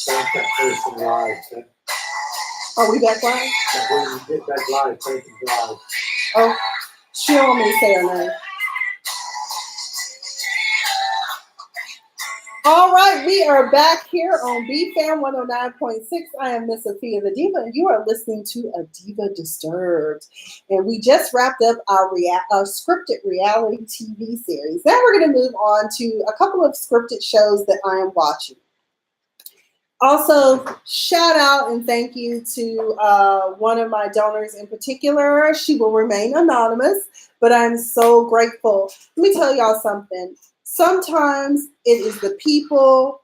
Thank that person live. Are we back live? When you get back live, thank you live. Oh, she don't want me to say her name. All right, we are back here on BFAM 109.6. I am Miss Sophia the Diva, and you are listening to A Diva Disturbed. And we just wrapped up our scripted reality TV series. Now we're going to move on to a couple of scripted shows that I am watching. Also, shout out and thank you to one of my donors in particular. She will remain anonymous, but I'm so grateful. Let me tell y'all something. Sometimes it is the people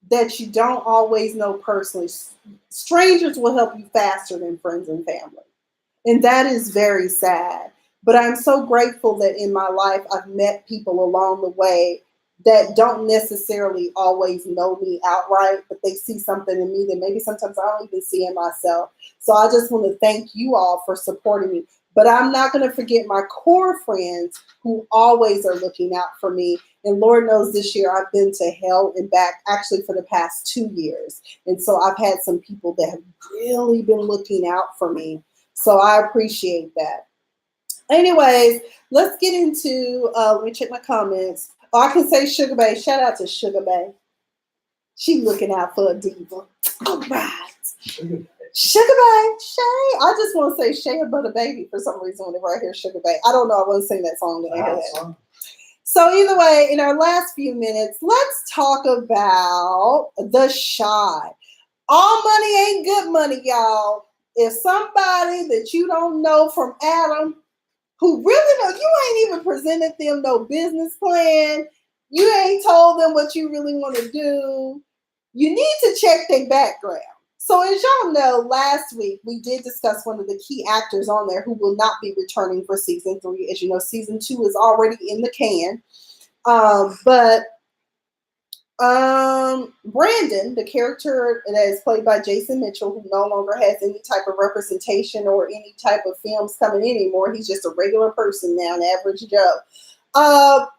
that you don't always know personally. Strangers will help you faster than friends and family. And that is very sad. But I'm so grateful that in my life, I've met people along the way that don't necessarily always know me outright, but they see something in me that maybe sometimes I don't even see in myself. So I just want to thank you all for supporting me. But I'm not going to forget my core friends who always are looking out for me. And Lord knows this year I've been to hell and back actually for the past 2 years. And so I've had some people that have really been looking out for me. So I appreciate that. Anyways, let's get into, let me check my comments. Oh, I can say Sugar Bay. Shout out to Sugar Bay. She looking out for a diva. All right. Sugar Bay, Shay. I just want to say Shay but a baby for some reason whenever I hear Sugar Bay. I don't know. I want to sing that song. So either way, in our last few minutes, let's talk about The Chi. All money ain't good money, y'all. If somebody that you don't know from Adam, who really know, you ain't even presented them no business plan, you ain't told them what you really want to do, you need to check their background. So as y'all know, last week we did discuss one of the key actors on there who will not be returning for season 3. As you know, season 2 is already in the can. But Brandon, the character that is played by Jason Mitchell, who no longer has any type of representation or any type of films coming anymore, he's just a regular person now, an average Joe.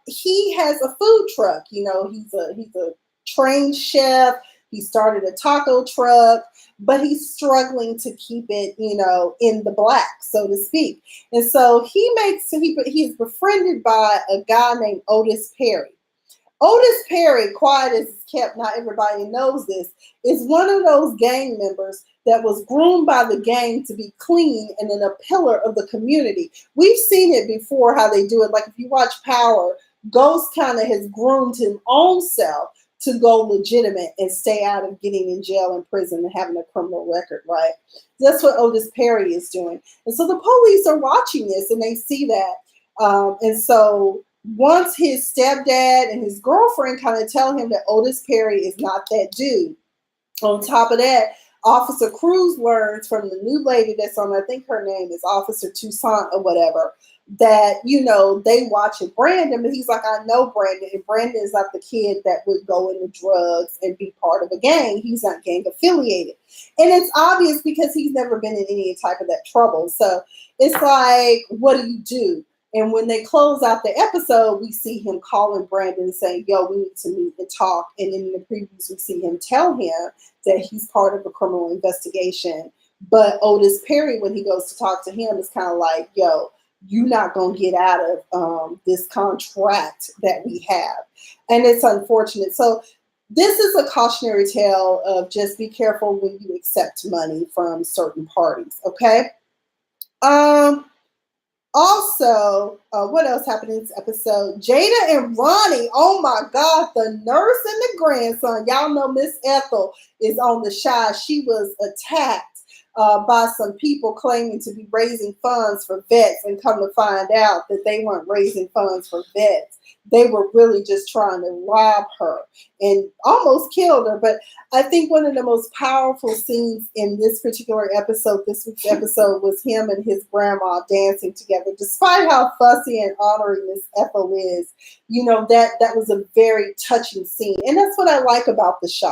He has a food truck. You know, he's a trained chef. He started a taco truck, but he's struggling to keep it, you know, in the black, so to speak. And so he's befriended by a guy named Otis Perry. Otis Perry, quiet as it's kept, not everybody knows this, is one of those gang members that was groomed by the gang to be clean and then a pillar of the community. We've seen it before, how they do it. Like if you watch Power, Ghost kind of has groomed his own self to go legitimate and stay out of getting in jail and prison and having a criminal record, right? That's what Otis Perry is doing. And so the police are watching this and they see that. And so once his stepdad and his girlfriend kind of tell him that Otis Perry is not that dude, on top of that, Officer Cruz learns from the new lady that's on, I think her name is Officer Toussaint or whatever, that, they watching Brandon, but he's like, I know Brandon, and Brandon is not the kid that would go into drugs and be part of a gang. He's not gang affiliated. And it's obvious because he's never been in any type of that trouble. So it's like, what do you do? And when they close out the episode, we see him calling Brandon and saying, yo, we need to meet and talk. And in the previews, we see him tell him that he's part of a criminal investigation. But Otis Perry, when he goes to talk to him, is kind of like, yo, you're not going to get out of this contract that we have. And it's unfortunate. So this is a cautionary tale of just be careful when you accept money from certain parties, okay? Also, what else happened in this episode? Jada and Ronnie, oh my God, the nurse and the grandson. Y'all know Miss Ethel is on the Shy. She was attacked by some people claiming to be raising funds for vets, and come to find out that they weren't raising funds for vets. They were really just trying to rob her and almost killed her. But I think one of the most powerful scenes in this particular episode, this week's episode, was him and his grandma dancing together. Despite how fussy and honoring Miss Ethel is, that was a very touching scene. And that's what I like about The Shy.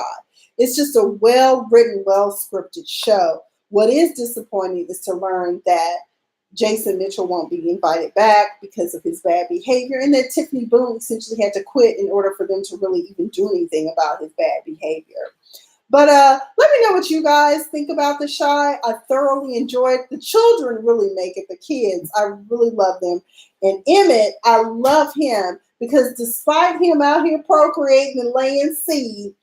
It's just a well-written, well-scripted show. What is disappointing is to learn that Jason Mitchell won't be invited back because of his bad behavior, and that Tiffany Boone essentially had to quit in order for them to really even do anything about his bad behavior. But let me know what you guys think about The Shy. I thoroughly enjoyed it. The children really make it, the kids. I really love them. And Emmett, I love him because despite him out here procreating and laying seed,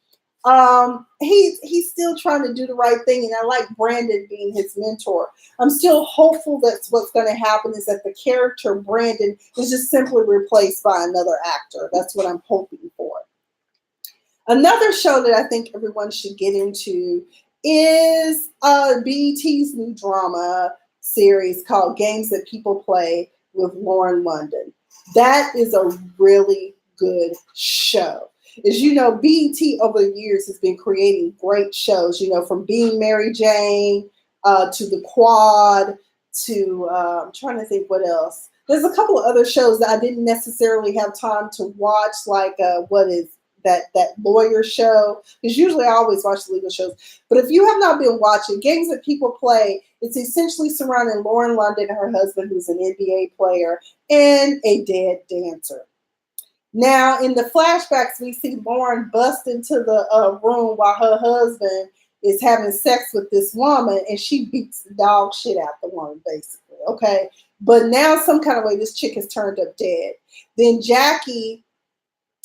he's still trying to do the right thing, and I like Brandon being his mentor. I'm still hopeful that what's going to happen is that the character Brandon is just simply replaced by another actor. That's what I'm hoping for. Another show that I think everyone should get into is BET's new drama series called Games That People Play with Lauren London. That is a really good show. As you know, BET over the years has been creating great shows, from Being Mary Jane to The Quad to, I'm trying to think what else. There's a couple of other shows that I didn't necessarily have time to watch, like what is that lawyer show, because usually I always watch the legal shows. But if you have not been watching Games That People Play, it's essentially surrounding Lauren London and her husband, who's an NBA player and a dead dancer. Now, in the flashbacks, we see Lauren bust into the room while her husband is having sex with this woman, and she beats the dog shit out the woman, basically, okay? But now, some kind of way, this chick has turned up dead. Then Jackie,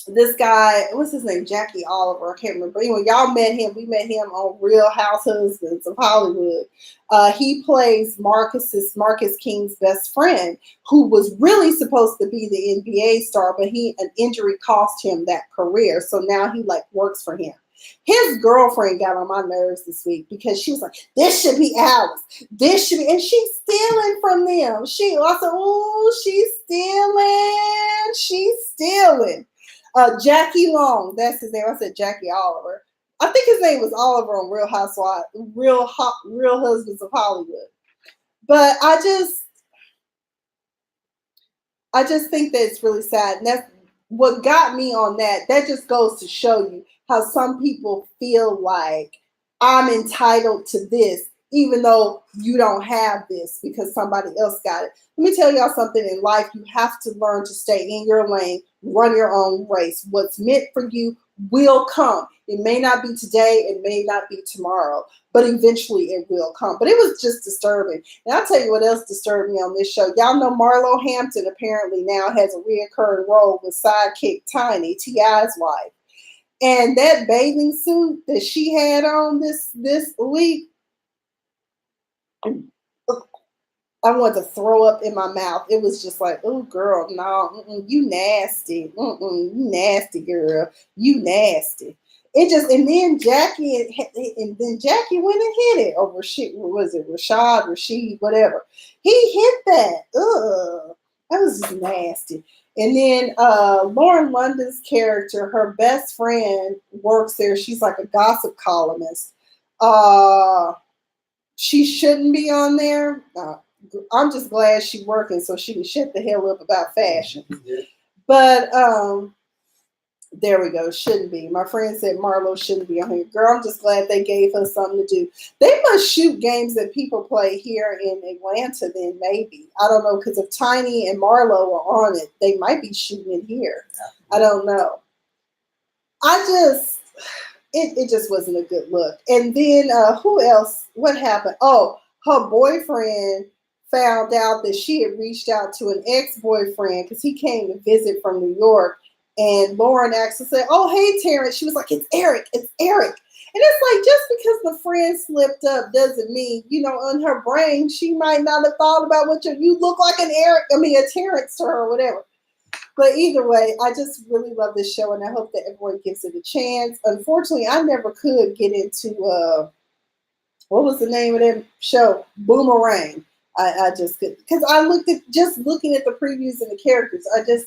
this guy, what's his name? Jackie Oliver, I can't remember. Anyway, y'all met him. We met him on Real House Husbands of Hollywood. He plays Marcus King's best friend, who was really supposed to be the NBA star, but an injury cost him that career. So now he works for him. His girlfriend got on my nerves this week because she was like, this should be ours. This should be, and she's stealing from them. I said, oh, she's stealing. Jackie Long, that's his name. I said Jackie Oliver. I think his name was Oliver on Real Husbands of Hollywood. But I just think that it's really sad. And that's what got me on that. That just goes to show you how some people feel like I'm entitled to this, even though you don't have this because somebody else got it. Let me tell y'all something in life. You have to learn to stay in your lane, run your own race. What's meant for you will come. It may not be today, it may not be tomorrow, but eventually it will come. But it was just disturbing. And I'll tell you what else disturbed me on this show. Y'all know Marlo Hampton apparently now has a reoccurring role with sidekick Tiny, T.I.'s wife. And that bathing suit that she had on this week, I wanted to throw up in my mouth. It was just like, oh, girl, no, you nasty. You nasty, girl. You nasty. It just, and then Jackie went and hit it over shit. What was it? Rashid, whatever. He hit that. Ugh. That was just nasty. And then Lauren London's character, her best friend works there. She's like a gossip columnist. She shouldn't be on there. I'm just glad she's working so she can shut the hell up about fashion. But there we go. Shouldn't be. My friend said Marlo shouldn't be on here. Girl, I'm just glad they gave her something to do. They must shoot games that people play here in Atlanta then maybe. I don't know, because if Tiny and Marlo are on it, they might be shooting it here. I don't know. It just wasn't a good look. And then who else? What happened? Oh, her boyfriend found out that she had reached out to an ex-boyfriend because he came to visit from New York. And Lauren actually said, oh, hey, Terrence. She was like, it's Eric. It's Eric. And it's like, just because the friend slipped up doesn't mean, in her brain, she might not have thought about what you look like a Terrence to her or whatever. But either way, I just really love this show, and I hope that everyone gives it a chance. Unfortunately, I never could get into, what was the name of that show? Boomerang. I just could, because I looked at, just looking at the previews and the characters,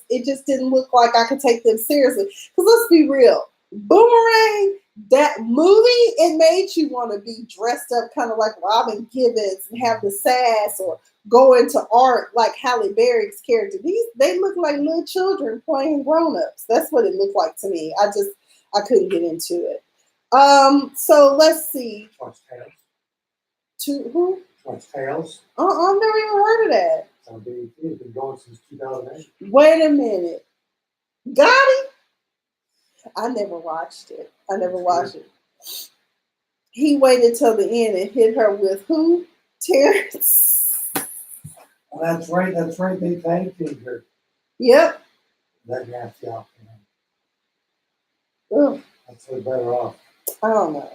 it just didn't look like I could take them seriously. Because let's be real, Boomerang, that movie, it made you want to be dressed up kind of like Robin Givens and have the sass, or go into art like Halle Berry's character. They look like little children playing grown-ups. That's what it looked like to me. I couldn't get into it. So let's see. To who? Tails. I've never even heard of that. It's on BFAM. It's been going since 2008. Wait a minute. Gotti? I never watched it. He waited till the end and hit her with who? Terrence. Oh, that's right. They tag teamed her. Yep. That nasty outfit. Ugh. That's way better off. I don't know.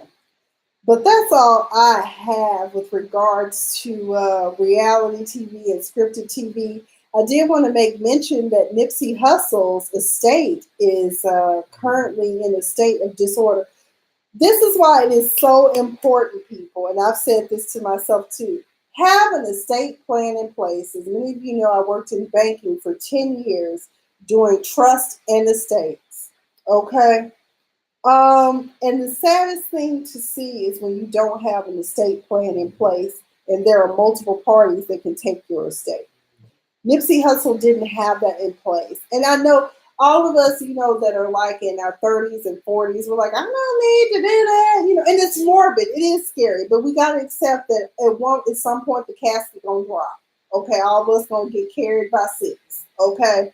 But that's all I have with regards to reality TV and scripted TV. I did want to make mention that Nipsey Hussle's estate is currently in a state of disorder. This is why it is so important, people, and I've said this to myself too. Have an estate plan in place. As many of you know, I worked in banking for 10 years doing trust and estates. Okay? And the saddest thing to see is when you don't have an estate plan in place and there are multiple parties that can take your estate. Nipsey Hussle didn't have that in place. And I know all of us, that are like in our 30s and 40s, we're like, I don't need to do that, and it's morbid. It is scary, but we got to accept that at some point the casket gonna drop. Okay, all of us gonna get carried by six. Okay,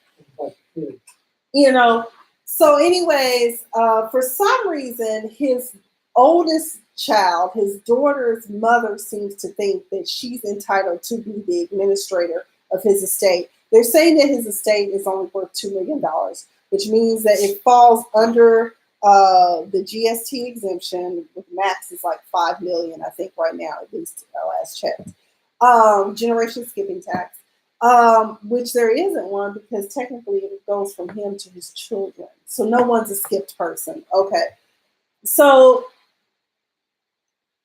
So anyways, for some reason, his oldest child, his daughter's mother, seems to think that she's entitled to be the administrator of his estate. They're saying that his estate is only worth $2 million, which means that it falls under the GST exemption, with max is like $5 million, I think right now, at least last checked. Generation skipping tax. Which there isn't one, because technically it goes from him to his children. So no one's a skipped person. Okay. So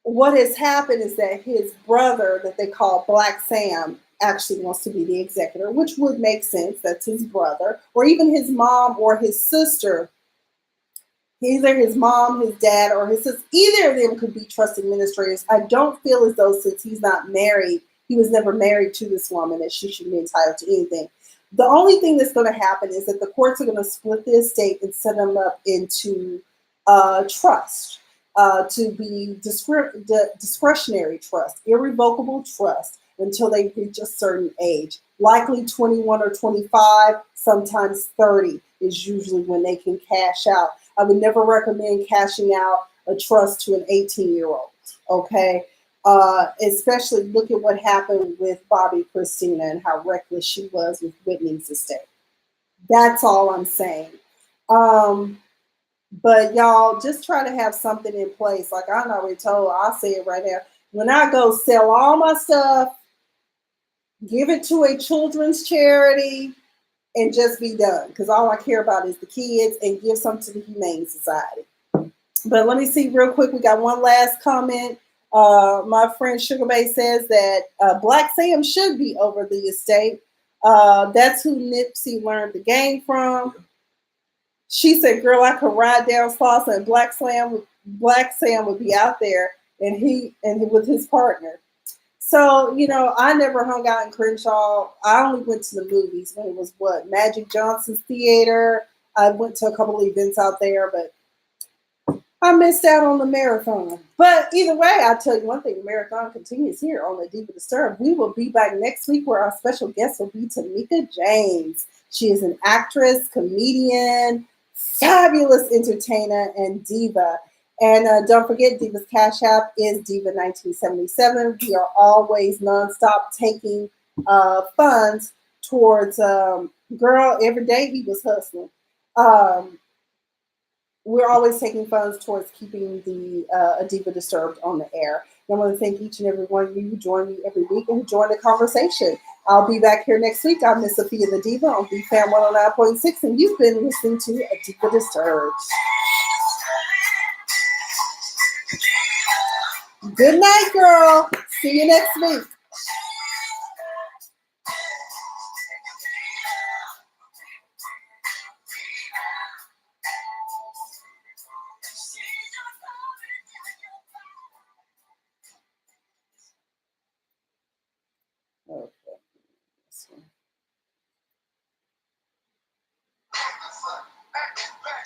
what has happened is that his brother, that they call Black Sam, actually wants to be the executor, which would make sense. That's his brother, or even his mom or his sister. Either his mom, his dad, or his sister. Either of them could be trust administrators. I don't feel as though, since he's not married, he was never married to this woman, that she should be entitled to anything. The only thing that's going to happen is that the courts are going to split the estate and set them up into trust, to be discretionary trust, irrevocable trust, until they reach a certain age. Likely 21 or 25, sometimes 30 is usually when they can cash out. I would never recommend cashing out a trust to an 18-year-old, okay? Especially look at what happened with Bobby Christina and how reckless she was with Whitney's estate. That's all I'm saying. But y'all, just try to have something in place. Like I already told, I'll say it right now. When I go sell all my stuff, give it to a children's charity, and just be done. Because all I care about is the kids, and give some to the Humane Society. But let me see real quick. We got one last comment. My friend Sugar Bay says that Black Sam should be over the estate. That's who Nipsey learned the game from. She said, "Girl, I could ride down Slauson and Black Sam would be out there, and with his partner." So, I never hung out in Crenshaw. I only went to the movies when it was Magic Johnson's Theater. I went to a couple of events out there, but I missed out on the marathon. But either way, I'll tell you one thing, the marathon continues here on the Diva Disturbed. We will be back next week where our special guest will be Tamika James. She is an actress, comedian, fabulous entertainer, and diva. And don't forget, Diva's Cash App is Diva1977. We are always nonstop taking funds towards, girl, every day he was hustling. We're always taking funds towards keeping the Diva Disturbed on the air. And I want to thank each and every one of you who join me every week and who join the conversation. I'll be back here next week. I'm Miss Sophia the Diva on BFAM 109.6, and you've been listening to A Diva Disturbed. Good night, girl. See you next week.